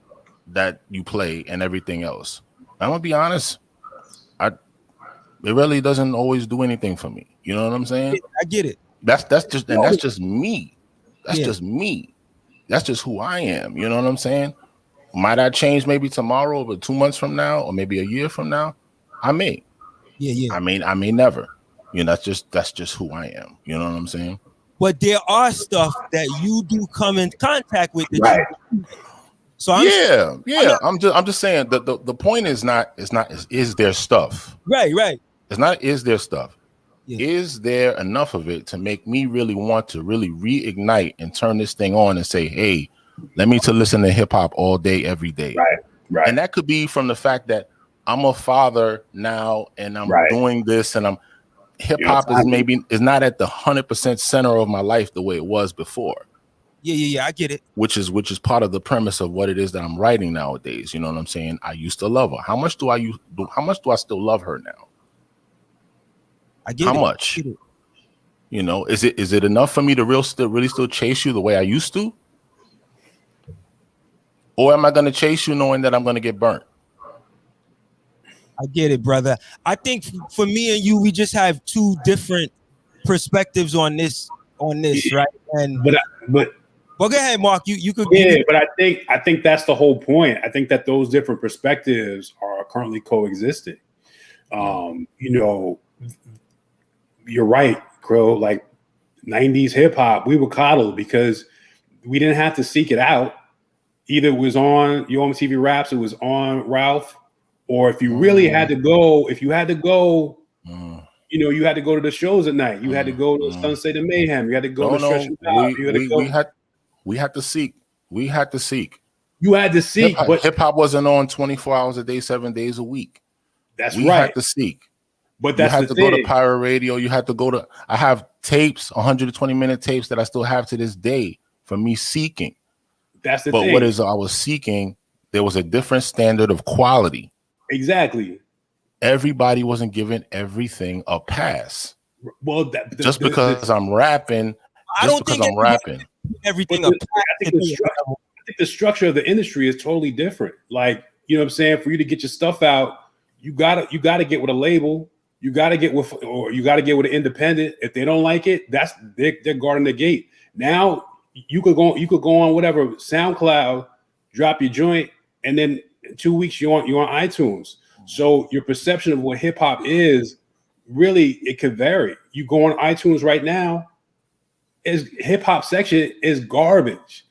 that you play and everything else. I'm gonna be honest. It really doesn't always do anything for me. You know what I'm saying? I get it. That's just me. That's just me. That's just who I am. You know what I'm saying? Might I change maybe tomorrow, but 2 months from now, or maybe a year from now? I may. Yeah. I may never. That's just who I am. You know what I'm saying? But there are stuff that you do come in contact with. So I'm just saying that the point is there stuff. Right. It's not is there stuff. Yeah. Is there enough of it to make me really want to really reignite and turn this thing on and say, hey, let me to listen to hip hop all day, every day. Right. And that could be from the fact that I'm a father now and I'm doing this and hip hop is not at the 100% center of my life the way it was before. Yeah, I get it. Which is part of the premise of what it is that I'm writing nowadays. You know what I'm saying? I used to love her. How much do I still love her now? I get it. How much? Is it enough for me to really still chase you the way I used to? Or am I going to chase you knowing that I'm going to get burnt? I get it, brother. I think for me and you, we just have two different perspectives on this, right? And but go ahead, Mark. You could. But I think that's the whole point. I think that those different perspectives are currently coexisting. You're right, Cril. Like 90s hip hop, we were coddled because we didn't have to seek it out. Either it was on TV Raps, it was on Ralph, or if you really had to go, you had to go to the shows at night. You had to go to Sunset and Mayhem. You had to go to Stretch and Out. We had to seek. You had to seek. But hip hop wasn't on 24 hours a day, 7 days a week. We had to seek. But that's you had to go to pirate radio. You had to go to. I have tapes, 120-minute tapes that I still have to this day for me seeking. That's the thing. But what is I was seeking? There was a different standard of quality. Exactly. Everybody wasn't giving everything a pass. Well, because I'm rapping. I don't think I'm rapping. Everything. I think the structure of the industry is totally different. Like, you know what I'm saying? For you to get your stuff out, you gotta get with a label. You gotta get with an independent. If they don't like it, they're guarding the gate. Now you could go on whatever SoundCloud, drop your joint, and then in 2 weeks you're on iTunes. So your perception of what hip hop is really it could vary. You go on iTunes right now, is hip hop section is garbage.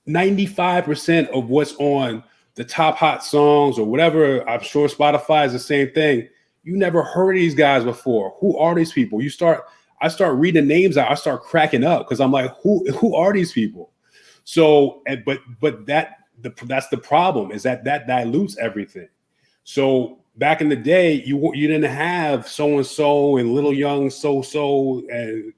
95% of what's on the top hot songs or whatever, I'm sure Spotify is the same thing. You never heard of these guys before. Who are these people? I start reading names out. I start cracking up because I'm like, who are these people? So, but that's the problem is that dilutes everything. So back in the day, you didn't have so and so and Little Young so and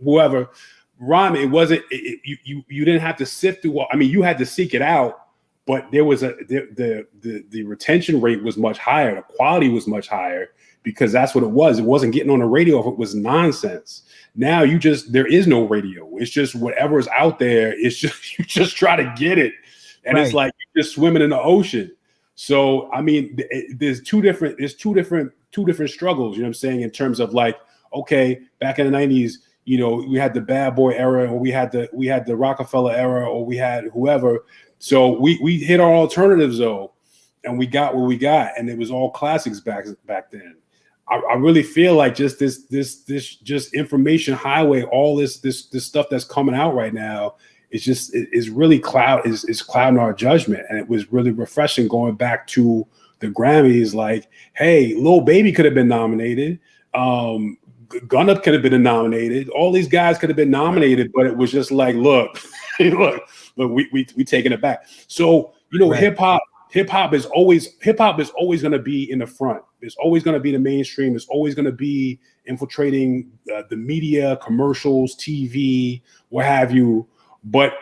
whoever rhyme. It wasn't you didn't have to sift through. I mean, you had to seek it out. But there was the retention rate was much higher. The quality was much higher because that's what it was. It wasn't getting on the radio if it was nonsense. Now there is no radio. It's just whatever's out there. It's just you just try to get it, and It's like you're just swimming in the ocean. So I mean, there's two different struggles. You know what I'm saying in terms of like, okay, back in the 90s, you know, we had the bad boy era, or we had the Rockefeller era, or we had whoever. So we hit our alternatives though, and we got what we got, and it was all classics back then. I really feel like just this just information highway, all this stuff that's coming out right now is really clouding our judgment, and it was really refreshing going back to the Grammys. Like, hey, Lil Baby could have been nominated. Gunna could have been nominated. All these guys could have been nominated, but it was just like, look, we taking it back. So, you know, hip hop is always going to be in the front. It's always going to be the mainstream. It's always going to be infiltrating the media, commercials, TV, what have you. But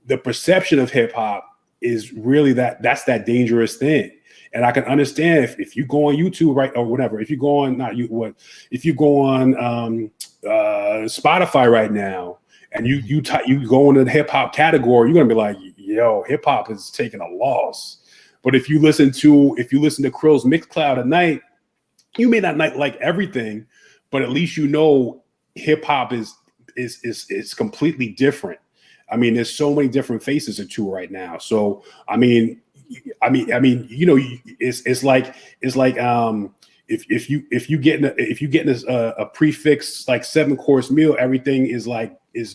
the perception of hip hop is really that's that dangerous thing. And I can understand if you go on YouTube, right, or whatever, if you go on Spotify right now, and you go into the hip hop category, you're gonna be like, yo, hip hop is taking a loss. But if you listen to Kril's Mixcloud at night, you may not like everything, but at least you know hip hop is completely different. I mean, there's so many different faces to it right now. So I mean, you know, it's like if you getting a prefix like 7-course meal, everything is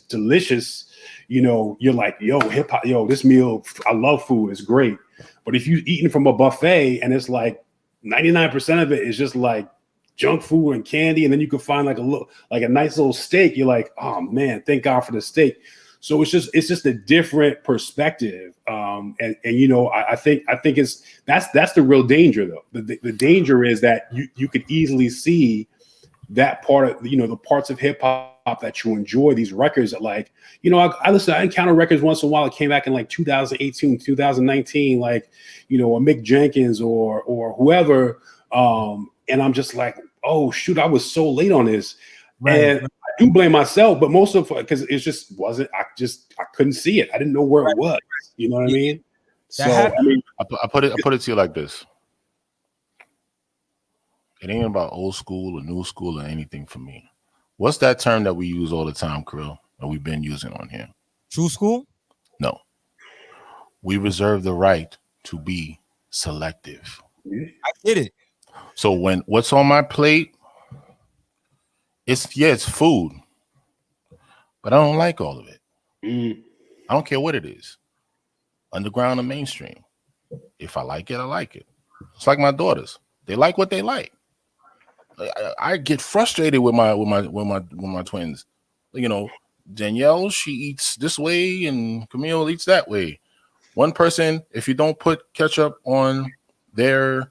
delicious. You know, you're like, yo, hip hop, yo, this meal, I love food, it's great. But if you eating from a buffet and it's like 99% of it is just like junk food and candy, and then you can find like a nice little steak, you're like, oh man, thank God for the steak. So it's just a different perspective, and you know, I think that's the real danger though. The danger is that you could easily see that part of, you know, the parts of hip hop that you enjoy, these records that, like, you know, I encounter records once in a while. It came back in like 2018, 2019, like, you know, a Mick Jenkins or whoever, and I'm just like, oh shoot, I was so late on this. And I do blame myself, but most of it because it just wasn't. I couldn't see it. I didn't know where it was. You know what I mean? So I mean, I put it to you like this: it ain't about old school or new school or anything for me. What's that term that we use all the time, Cril, that we've been using on here? True school? No. We reserve the right to be selective. I get it. So when what's on my plate, it's food, but I don't like all of it. I don't care what it is, underground or mainstream. If I like it, I like it. It's like my daughters; they like what they like. I get frustrated with my twins. You know, Danielle, she eats this way, and Camille eats that way. One person, if you don't put ketchup on their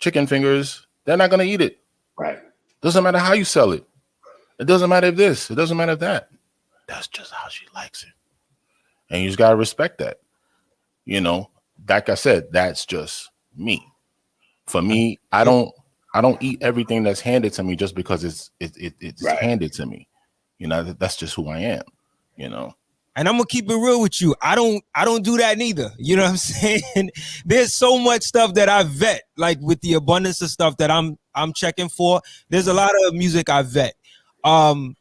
chicken fingers, they're not gonna eat it. Right. Doesn't matter how you sell it. It doesn't matter if this. It doesn't matter if that. That's just how she likes it, and you just gotta respect that. You know, like I said, that's just me. For me, I don't eat everything that's handed to me just because it's right. Handed to me. You know, that's just who I am. You know. And I'm gonna keep it real with you. I don't do that neither. You know what I'm saying? There's so much stuff that I vet, like with the abundance of stuff that I'm checking for. There's a lot of music I vet. I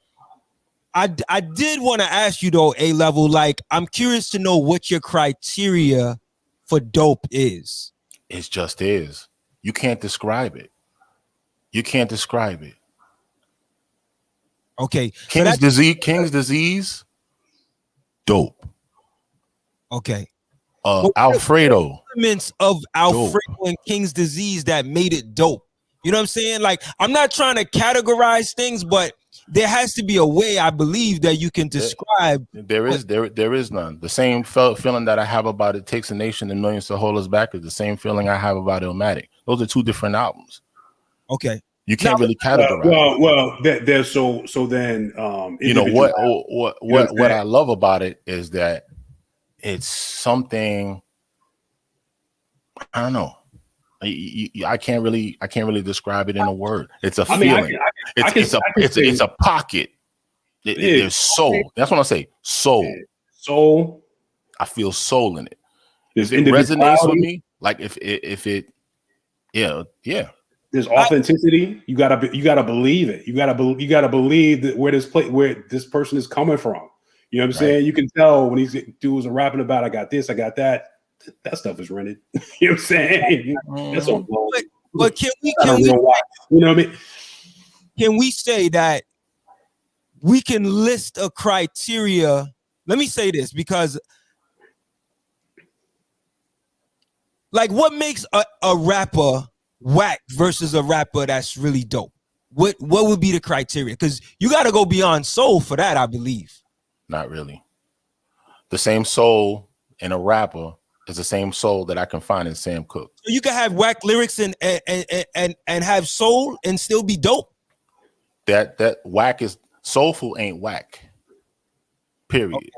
did want to ask you though, A-Level, like I'm curious to know what your criteria for dope is. It just is. You can't describe it. You can't describe it. Okay. King's disease, dope. Okay. Alfredo. Elements of Alfredo and King's disease that made it dope. You know what I'm saying? Like, I'm not trying to categorize things, but there has to be a way, I believe, that you can describe. There is none. The same feeling that I have about It Takes a Nation and Millions to Hold Us Back is the same feeling I have about Illmatic. Those are two different albums. Okay. You can't really categorize. Well, there's so then you know what I love about it is that it's something, I don't know. I can't really describe it in a word. It's a feeling. It's a pocket. There's soul. That's what I say. Soul. Soul. I feel soul in it. If it resonates with me, like if it, yeah. There's authenticity. You gotta believe it. You gotta believe that where this person is coming from. You know what I'm saying? You can tell when these dudes are rapping about, I got this, I got that. That stuff is rented. You know what I'm saying? That's on. But can we you know what I mean? Can we say that we can list a criteria? Let me say this, because like, what makes a rapper whack versus a rapper that's really dope? What would be the criteria? Because you got to go beyond soul for that, I believe. Not really. The same soul in a rapper is the same soul that I can find in Sam Cooke. So you can have whack lyrics and have soul and still be dope. That whack is soulful ain't whack. Period. Okay.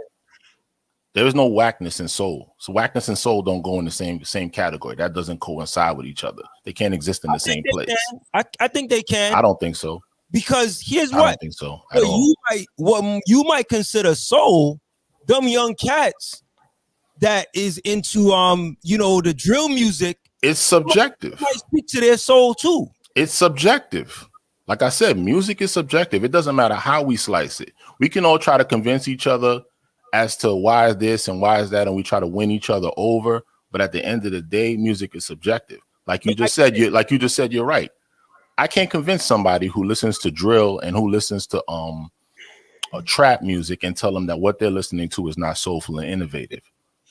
There is no whackness in soul. So whackness and soul don't go in the same category. That doesn't coincide with each other. They can't exist in the same place. I think they can. I don't think so. Because here's what. I don't think so at all. What you might consider soul, them young cats that is into the drill music. It's subjective. Might speak to their soul too. It's subjective. Like I said, music is subjective. It doesn't matter how we slice it. We can all try to convince each other as to why is this and why is that, and we try to win each other over. But at the end of the day, music is subjective. Like you just said, you're right. I can't convince somebody who listens to drill and who listens to trap music and tell them that what they're listening to is not soulful and innovative.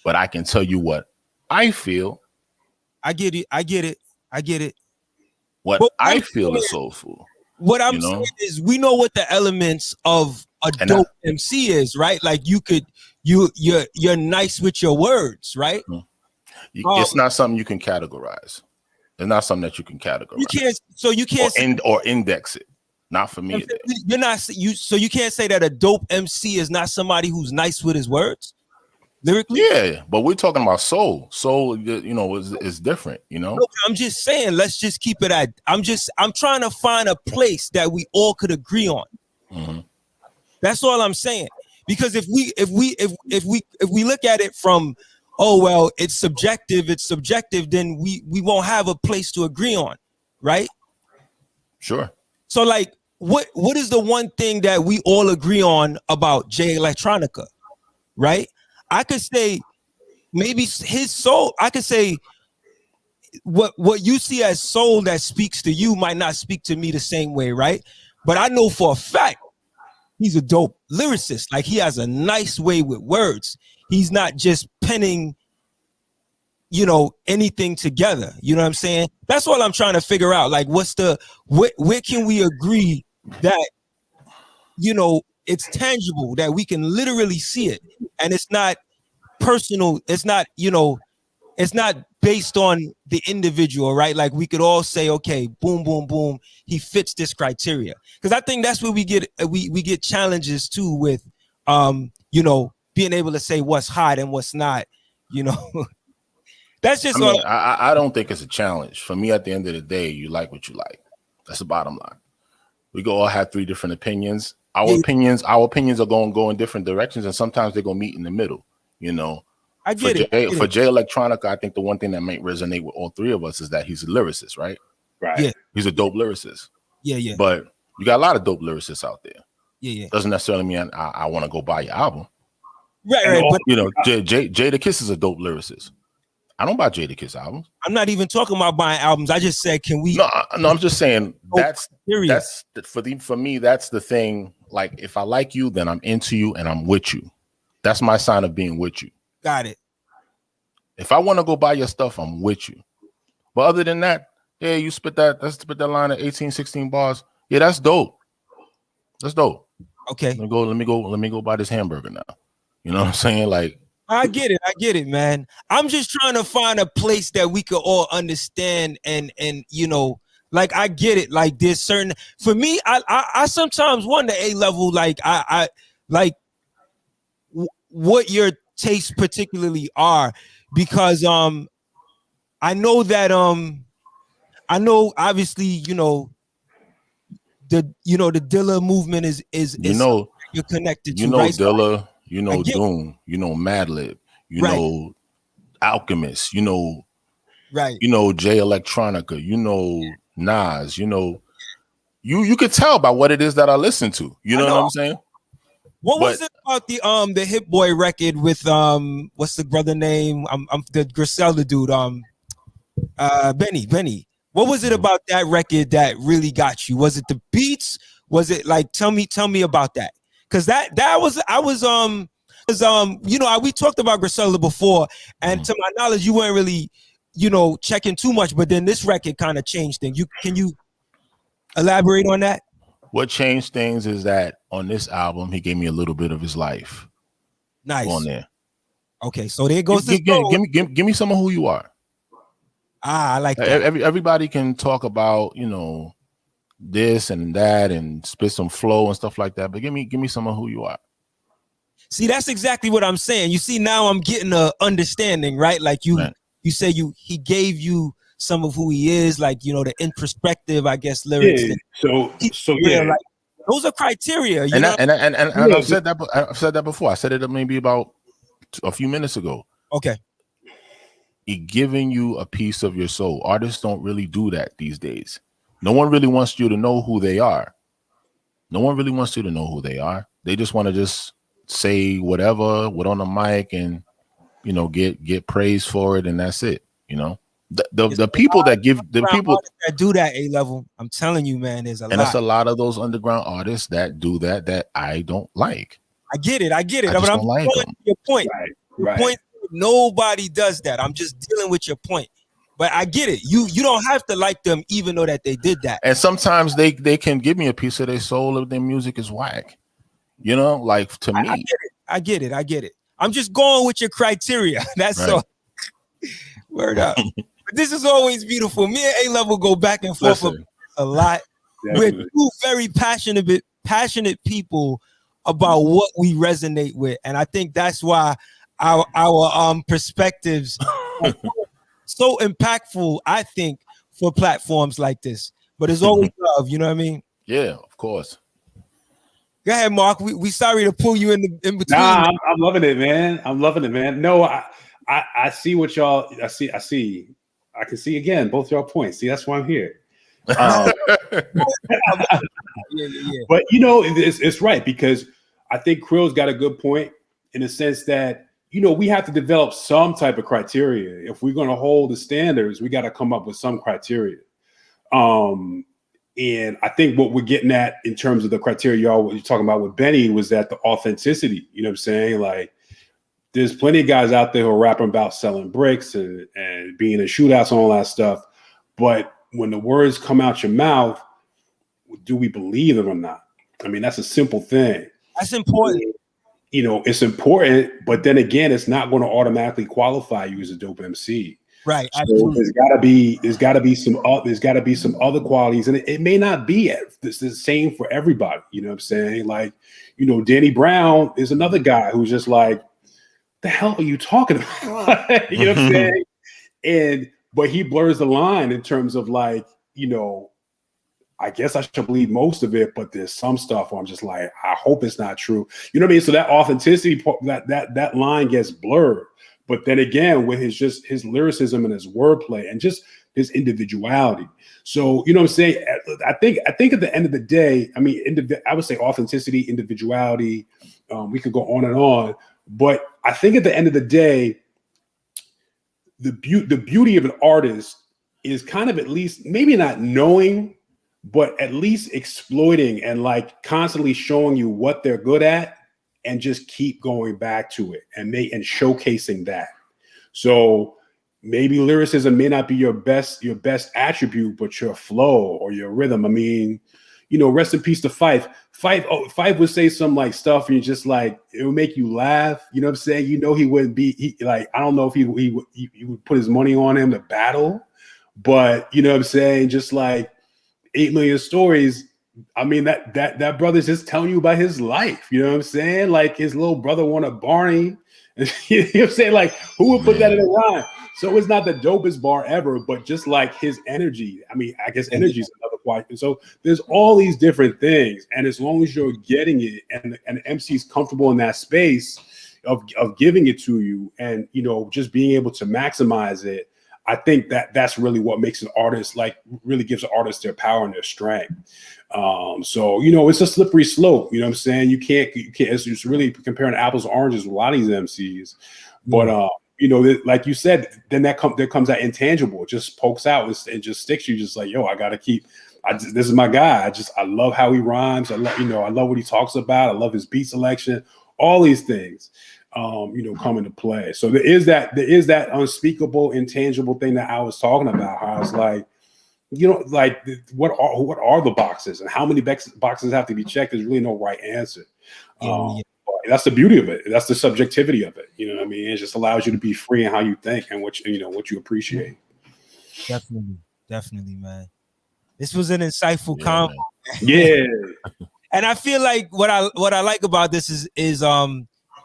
But I can tell you what I feel. I get it. What I feel is soulful. What I'm saying is, we know what the elements of a dope MC is, right? Like you're nice with your words, right? It's not something you can categorize. It's not something that you can categorize. You can't or index it. Not for me. So you can't say that a dope MC is not somebody who's nice with his words lyrically. Yeah, but we're talking about soul. Soul, is different. Look, I'm just saying, let's just keep it at. I'm trying to find a place that we all could agree on. Mm-hmm. That's all I'm saying. Because if we look at it from, oh well, it's subjective, then we won't have a place to agree on, right? Sure. So like, what is the one thing that we all agree on about Jay Electronica, right? I could say maybe his soul. I could say what you see as soul that speaks to you might not speak to me the same way, right? But I know for a fact he's a dope lyricist. Like, he has a nice way with words. He's not just penning, anything together. You know what I'm saying? That's what I'm trying to figure out. Like, where can we agree that, it's tangible, that we can literally see it, and it's not personal. It's not, it's not based on the individual, right? Like, we could all say, okay, boom, boom, boom, he fits this criteria. Because I think that's where we get challenges too with, being able to say what's hot and what's not. That's just. I don't think it's a challenge for me. At the end of the day, you like what you like. That's the bottom line. We all have three different opinions. Our opinions are going to go in different directions, and sometimes they're going to meet in the middle. I get it. For Jay Electronica, I think the one thing that might resonate with all three of us is that he's a lyricist, right? Right. Yeah. He's a dope lyricist. Yeah. But you got a lot of dope lyricists out there. Yeah. Doesn't necessarily mean I want to go buy your album. Right. But Jay the Kiss is a dope lyricist. I don't buy Jadakiss albums. I'm not even talking about buying albums. I just said, can we? No, I'm just saying that's serious. for me. That's the thing. Like, if I like you, then I'm into you and I'm with you. That's my sign of being with you. Got it. If I want to go buy your stuff, I'm with you. But other than that, yeah, you spit that line at 18, 16 bars. Yeah, that's dope. That's dope. Okay. Let me go buy this hamburger now. You know what I'm saying? Like, I get it, man. I'm just trying to find a place that we could all understand and you know, like I get it. Like there's certain for me, I sometimes wonder A-level, like I like what your tastes particularly are, because I know that I know obviously, you know, the Dilla movement is you're connected to, right? Dilla, you know Doom, you know Madlib, you know Alchemist, you know Jay Electronica, you know Nas, you know you could tell by what it is that I listen to. You know what I'm saying? What was it about the Hit Boy record with what's the brother name? I'm the Griselda dude, Benny. What was it about that record that really got you? Was it the beats? Was it like tell me about that? Because you know, we talked about Griselda before, and to my knowledge, you weren't really, you know, checking too much, but then this record kind of changed things. Can you elaborate on that? What changed things is that on this album, he gave me a little bit of his life. Nice. On there. Okay, so there goes give me some of who you are. I like that. Everybody can talk about, you know, this and that and spit some flow and stuff like that, but give me some of who you are. See, that's exactly what I'm saying. You see, now I'm getting a understanding, right? Like you say he gave you some of who he is, like, you know, the introspective, I guess, lyrics. Yeah, like, those are criteria. And I've said that before. I said it maybe about a few minutes ago. Okay. Giving you a piece of your soul. Artists don't really do that these days. No one really wants you to know who they are. No one really wants you to know who they are. They just want to just say whatever, what on the mic, and, you know, get praise for it, and that's it. You know, the people that give the people that do that A-level. I'm telling you, man, there's a lot. And that's a lot of those underground artists that do that I don't like. I get it. I just don't like them. Your point. Right. Point. Nobody does that. I'm just dealing with your point. But I get it. You don't have to like them even though that they did that. And sometimes they can give me a piece of their soul if their music is whack. You know, like to me. I get it. I'm just going with your criteria. That's all. Word up. But this is always beautiful. Me and A-level go back and forth a lot. We're two very passionate people about what we resonate with. And I think that's why our perspectives are so impactful, I think, for platforms like this. But it's always love, you know what I mean? Yeah, of course. Go ahead, Mark. We sorry to pull you in between. Nah, I'm loving it, man. I'm loving it, man. No, I see what y'all. I see. I can see again both y'all points. See, that's why I'm here. Yeah. But you know, it's right, because I think Kril's got a good point in the sense that, you know, we have to develop some type of criteria. If we're going to hold the standards, we got to come up with some criteria. And I think what we're getting at in terms of the criteria y'all were talking about with Benny was that the authenticity, you know what I'm saying? Like, there's plenty of guys out there who are rapping about selling bricks and being in shootouts and all that stuff. But when the words come out your mouth, do we believe them or not? I mean, that's a simple thing. That's important. You know, it's important, but then again, it's not going to automatically qualify you as a dope MC. Right. So there's got to be some other qualities, and it may not be the same for everybody. You know what I'm saying? Like, you know, Danny Brown is another guy who's just like, the hell are you talking about? You know what I'm saying? But he blurs the line in terms of, like, you know, I guess I should believe most of it, but there's some stuff where I'm just like, I hope it's not true. You know what I mean? So that authenticity, that line gets blurred. But then again, with his lyricism and his wordplay and just his individuality. So, you know what I'm saying? I think at the end of the day, I mean, I would say authenticity, individuality. We could go on and on, but I think at the end of the day, the beauty of an artist is kind of at least maybe not knowing, but at least exploiting and like constantly showing you what they're good at and just keep going back to it and showcasing that. So maybe lyricism may not be your best attribute, but your flow or your rhythm. I mean, you know, rest in peace to Fife. Fife would say some like stuff and you're just like, it would make you laugh. You know what I'm saying? You know, he wouldn't be like, I don't know if he would put his money on him to battle, but you know what I'm saying? Just like 8 Million Stories. I mean, that brother's just telling you about his life. You know what I'm saying? Like his little brother wanted Barney. You know what I'm saying? Like, who would put that in a rhyme? So it's not the dopest bar ever, but just like his energy. I mean, I guess energy is another question. So there's all these different things. And as long as you're getting it and the MC is comfortable in that space of giving it to you and, you know, just being able to maximize it, I think that's really what makes an artist, like really gives an artist their power and their strength. So, you know, it's a slippery slope. You know what I'm saying? You can't, it's just really comparing apples to oranges with a lot of these MCs. But, you know, like you said, then there comes that intangible. It just pokes out and just sticks you. Just like, yo, I got to keep. This is my guy. I love how he rhymes. I love what he talks about. I love his beat selection. All these things, you know, come into play. So there is that unspeakable, intangible thing that I was talking about. How I was like, you know, like what are the boxes and how many boxes have to be checked? There's really no right answer. That's the beauty of it. That's the subjectivity of it. You know what I mean? It just allows you to be free in how you think and what you appreciate. Definitely, man. This was an insightful convo. Yeah. And I feel like what I like about this is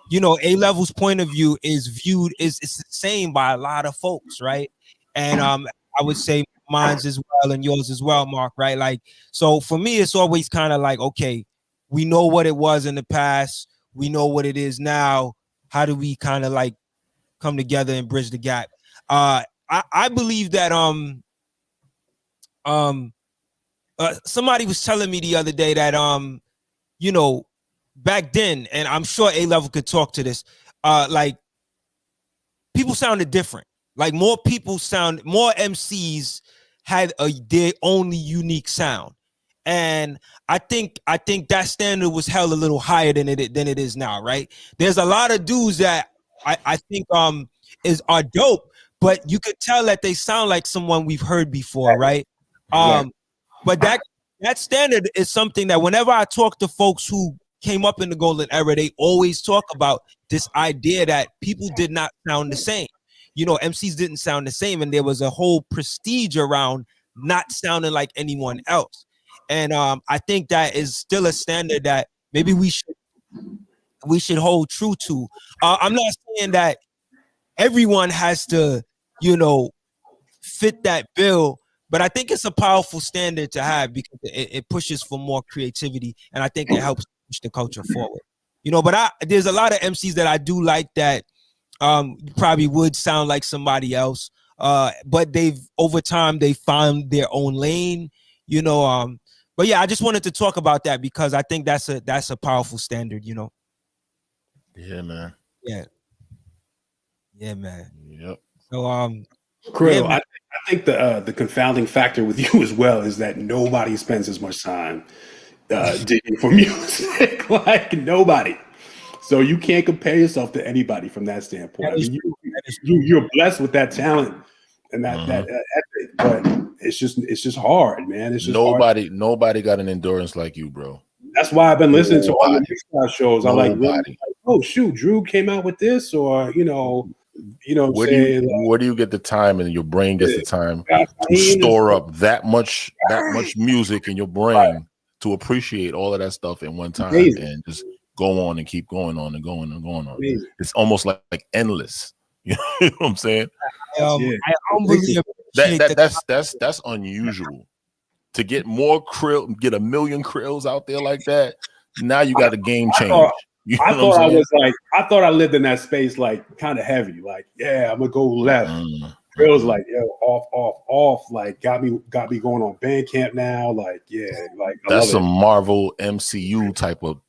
you know, A-Level's point of view is the same by a lot of folks, right? And I would say mine's as well and yours as well, Mark, right? Like, so for me, it's always kind of like, okay, we know what it was in the past. We know what it is now. How do we kind of like come together and bridge the gap? I believe that somebody was telling me the other day that you know, back then, and I'm sure A-Level could talk to this, like people sounded different. Like more MCs had their only unique sound. And I think that standard was held a little higher than it is now, right? There's a lot of dudes that I think are dope, but you could tell that they sound like someone we've heard before, right? But that standard is something that whenever I talk to folks who came up in the golden era, they always talk about this idea that people did not sound the same. You know, MCs didn't sound the same, and there was a whole prestige around not sounding like anyone else. And I think that is still a standard that maybe we should hold true to. I'm not saying that everyone has to, you know, fit that bill, but I think it's a powerful standard to have because it pushes for more creativity, and I think it helps push the culture forward. You know, but there's a lot of MCs that I do like that probably would sound like somebody else, but over time they found their own lane. You know, but yeah, I just wanted to talk about that because I think that's a powerful standard, you know. Yeah, man. Yeah, man. Yep. So Cril, yeah, I think the confounding factor with you as well is that nobody spends as much time digging for music. Like nobody. So you can't compare yourself to anybody from that standpoint. I mean, you're blessed with that talent and that ethic, but it's just hard, man. It's just nobody got an endurance like you, bro. That's why I've been listening to all the mixed shows. I like, really, oh shoot, Drew came out with this, or you know, where do you get the time and your brain gets the time to store up that much music in your brain to appreciate all of that stuff in one time and just go on and keep going on and going and going on. It's almost like endless. You know what I'm saying? I humbly that's unusual. To get more Cril, get 1 million Krills out there like that. Now you got a game change. I thought I lived in that space like kind of heavy. Like, yeah, I'm gonna go left. Kril's like, yo, off. Like, got me going on Bandcamp now. Like, yeah, like that's some Marvel MCU type of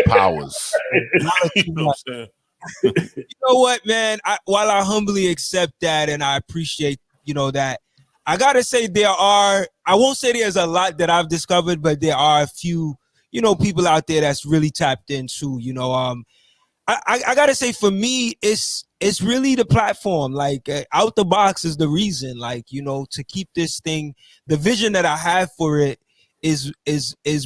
powers. You know what I'm saying? know what, man? While I humbly accept that and I appreciate, that, I gotta say I won't say there's a lot that I've discovered, but there are a few, people out there that's really tapped into, I gotta say, for me, it's really the platform. Like, out the box is the reason. Like, to keep this thing, the vision that I have for it is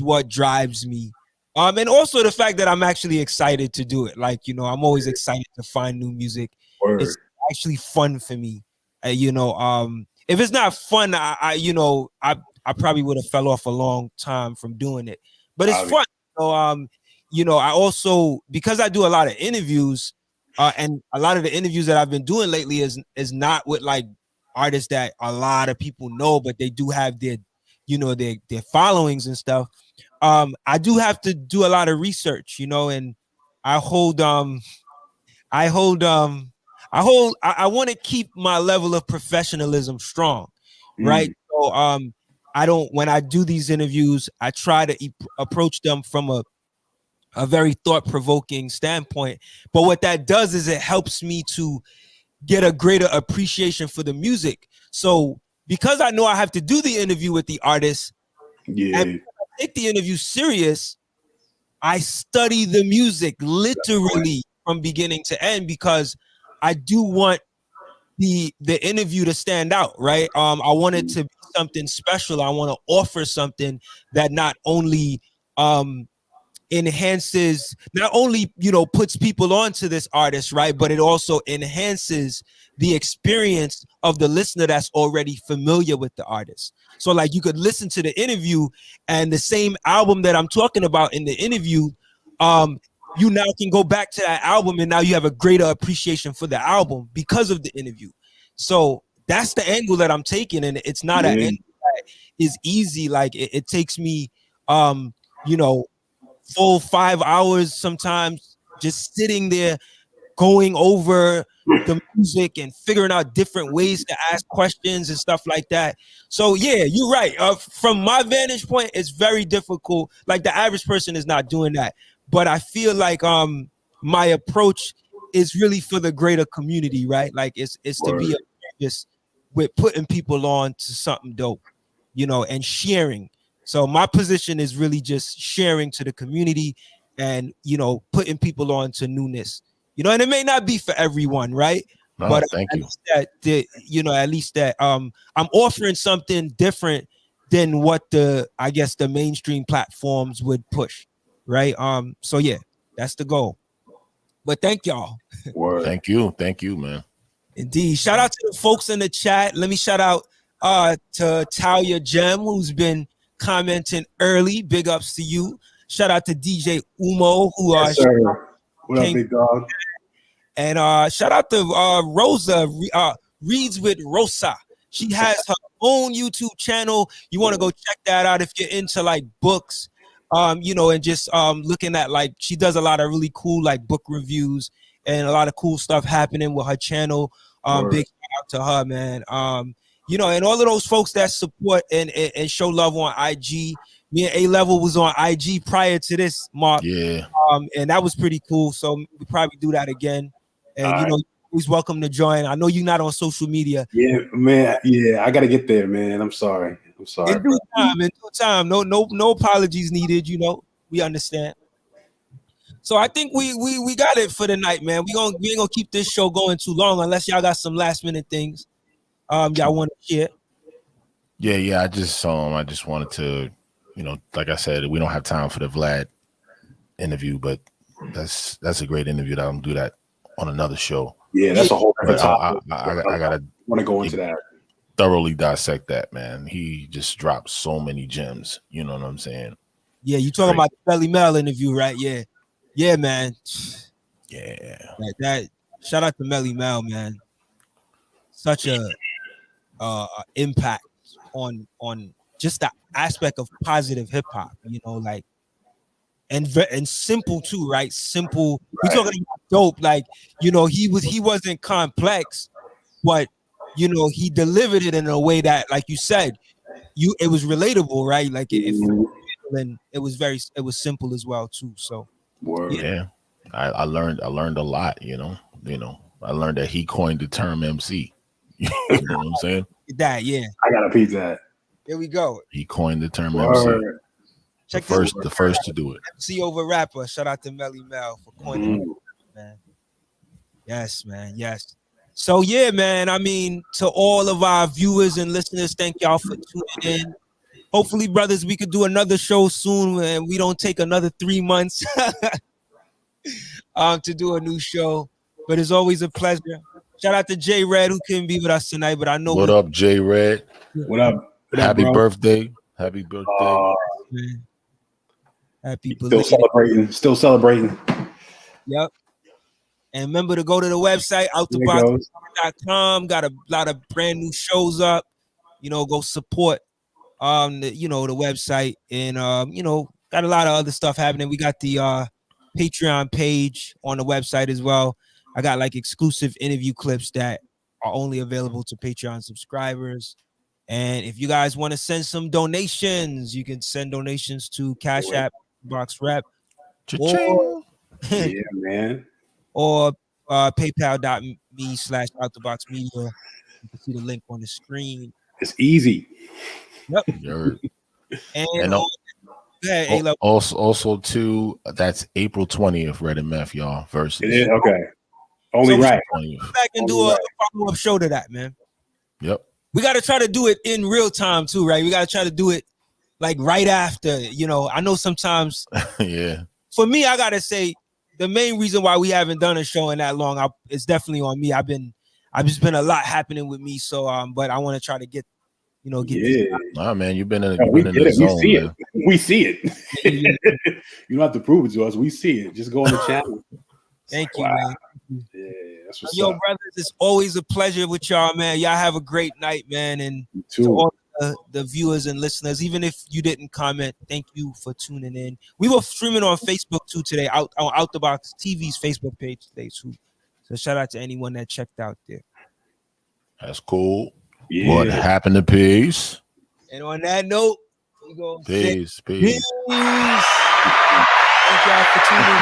what drives me. And also the fact that I'm actually excited to do it. Like, I'm always excited to find new music. Word. It's actually fun for me. If it's not fun, I probably would have fell off a long time from doing it. But it's fun. So, I also, because I do a lot of interviews, and a lot of the interviews that I've been doing lately is not with like artists that a lot of people know, but they do have their followings and stuff. I do have to do a lot of research, and I hold I want to keep my level of professionalism strong, right? So I don't, when I do these interviews, I try to approach them from a very thought-provoking standpoint. But what that does is it helps me to get a greater appreciation for the music. So because I know I have to do the interview with the artist, and take the interview serious, I study the music literally from beginning to end, because I do want the interview to stand out, right? I want it to be something special. I want to offer something that not only enhances, not only puts people onto this artist, right, but it also enhances the experience of the listener that's already familiar with the artist. So like, you could listen to the interview, and the same album that I'm talking about in the interview, you now can go back to that album, and now you have a greater appreciation for the album because of the interview. So that's the angle that I'm taking, and it's not an angle that is easy. Like, it takes me full 5 hours sometimes, just sitting there going over the music and figuring out different ways to ask questions and stuff like that. So yeah, you're right. From my vantage point, it's very difficult. Like, the average person is not doing that, but I feel like my approach is really for the greater community, right? Like, it's to be just with putting people on to something dope, and sharing. So my position is really just sharing to the community, and putting people on to newness. And it may not be for everyone, right? No, but thank you. At least that I'm offering something different than what the mainstream platforms would push, right? So yeah, that's the goal. But thank y'all. Thank you, man. Indeed. Shout out to the folks in the chat. Let me shout out to Talia Gem, who's been commenting early. Big ups to you. Shout out to DJ Umo, who what up, big dog? And shout out to Rosa, Reads with Rosa. She has her own YouTube channel. You want to go check that out if you're into like books, and just looking at, like, she does a lot of really cool like book reviews and a lot of cool stuff happening with her channel. Big shout out to her, man. And all of those folks that support and show love on IG. Me and A-Level was on IG prior to this, Mark. Yeah. And that was pretty cool. So we probably do that again. And always welcome to join. I know you're not on social media. Yeah, man. Yeah, I gotta get there, man. I'm sorry. In due time. No apologies needed. We understand. So I think we got it for the night, man. We ain't gonna keep this show going too long unless y'all got some last minute things y'all want to share. Yeah. I just wanted to, like I said, we don't have time for the Vlad interview, but that's a great interview. That I'm do that on another show. Yeah, that's a whole different topic. I gotta want to go into that. Thoroughly dissect that, man. He just dropped so many gems. You know what I'm saying? Yeah, you talking about the Belly Mel interview, right? Yeah, man. Yeah. That shout out to Melly Mel, man. Such a impact on just the aspect of positive hip hop, like, and simple too, right? Simple. We're talking about dope, like, he wasn't complex, but he delivered it in a way that, like you said, it was relatable, right? Like, and it was simple as well too. So Yeah. I learned a lot. I learned that he coined the term MC. You know what I'm saying? That, yeah. I gotta peep that. Here we go. He coined the term Word. MC. Check The first to do it. MC over rapper. Shout out to Melly Mel for coining it, man. Yes, man. Yes. So yeah, man. I mean, to all of our viewers and listeners, thank y'all for tuning in. Hopefully, brothers, we could do another show soon, and we don't take another 3 months to do a new show. But it's always a pleasure. Shout out to J Red, who couldn't be with us tonight, but I know. What up, J Red? What up? Happy bro? birthday! Happy birthday! Happy Still celebrating. Yep. And remember to go to the website, outthebox.com. Got a lot of brand new shows up. Go support the website. And got a lot of other stuff happening. We got the Patreon page on the website as well. I got like exclusive interview clips that are only available to Patreon subscribers. And if you guys want to send some donations, you can send donations to Cash App Box Rep. Or, yeah, man. Or paypal.me/outtheboxmedia. You can see the link on the screen. It's easy. Yep. And also too, that's April 20th, Red and Meth, y'all. Versus. It is, okay. Only so right. Come back and do a follow-up show to that, man. Yep. We got to try to do it in real time too, right? We got to try to do it like right after. I know sometimes. Yeah. For me, I gotta say, the main reason why we haven't done a show in that long, it's definitely on me. I've just been a lot happening with me, so but I want to try to get. Nah, man, you've been in the zone. We see it. You don't have to prove it to us. We see it. Just go on the channel. Thank you, man. Yeah, that's what's up. Brothers, it's always a pleasure with y'all, man. Y'all have a great night, man. And to all the viewers and listeners, even if you didn't comment, thank you for tuning in. We were streaming on Facebook too today, on Out the Box TV's Facebook page today too. So shout out to anyone that checked out there. That's cool. Yeah. What happened to peace? And on that note, we go peace. Thank y'all for tuning in.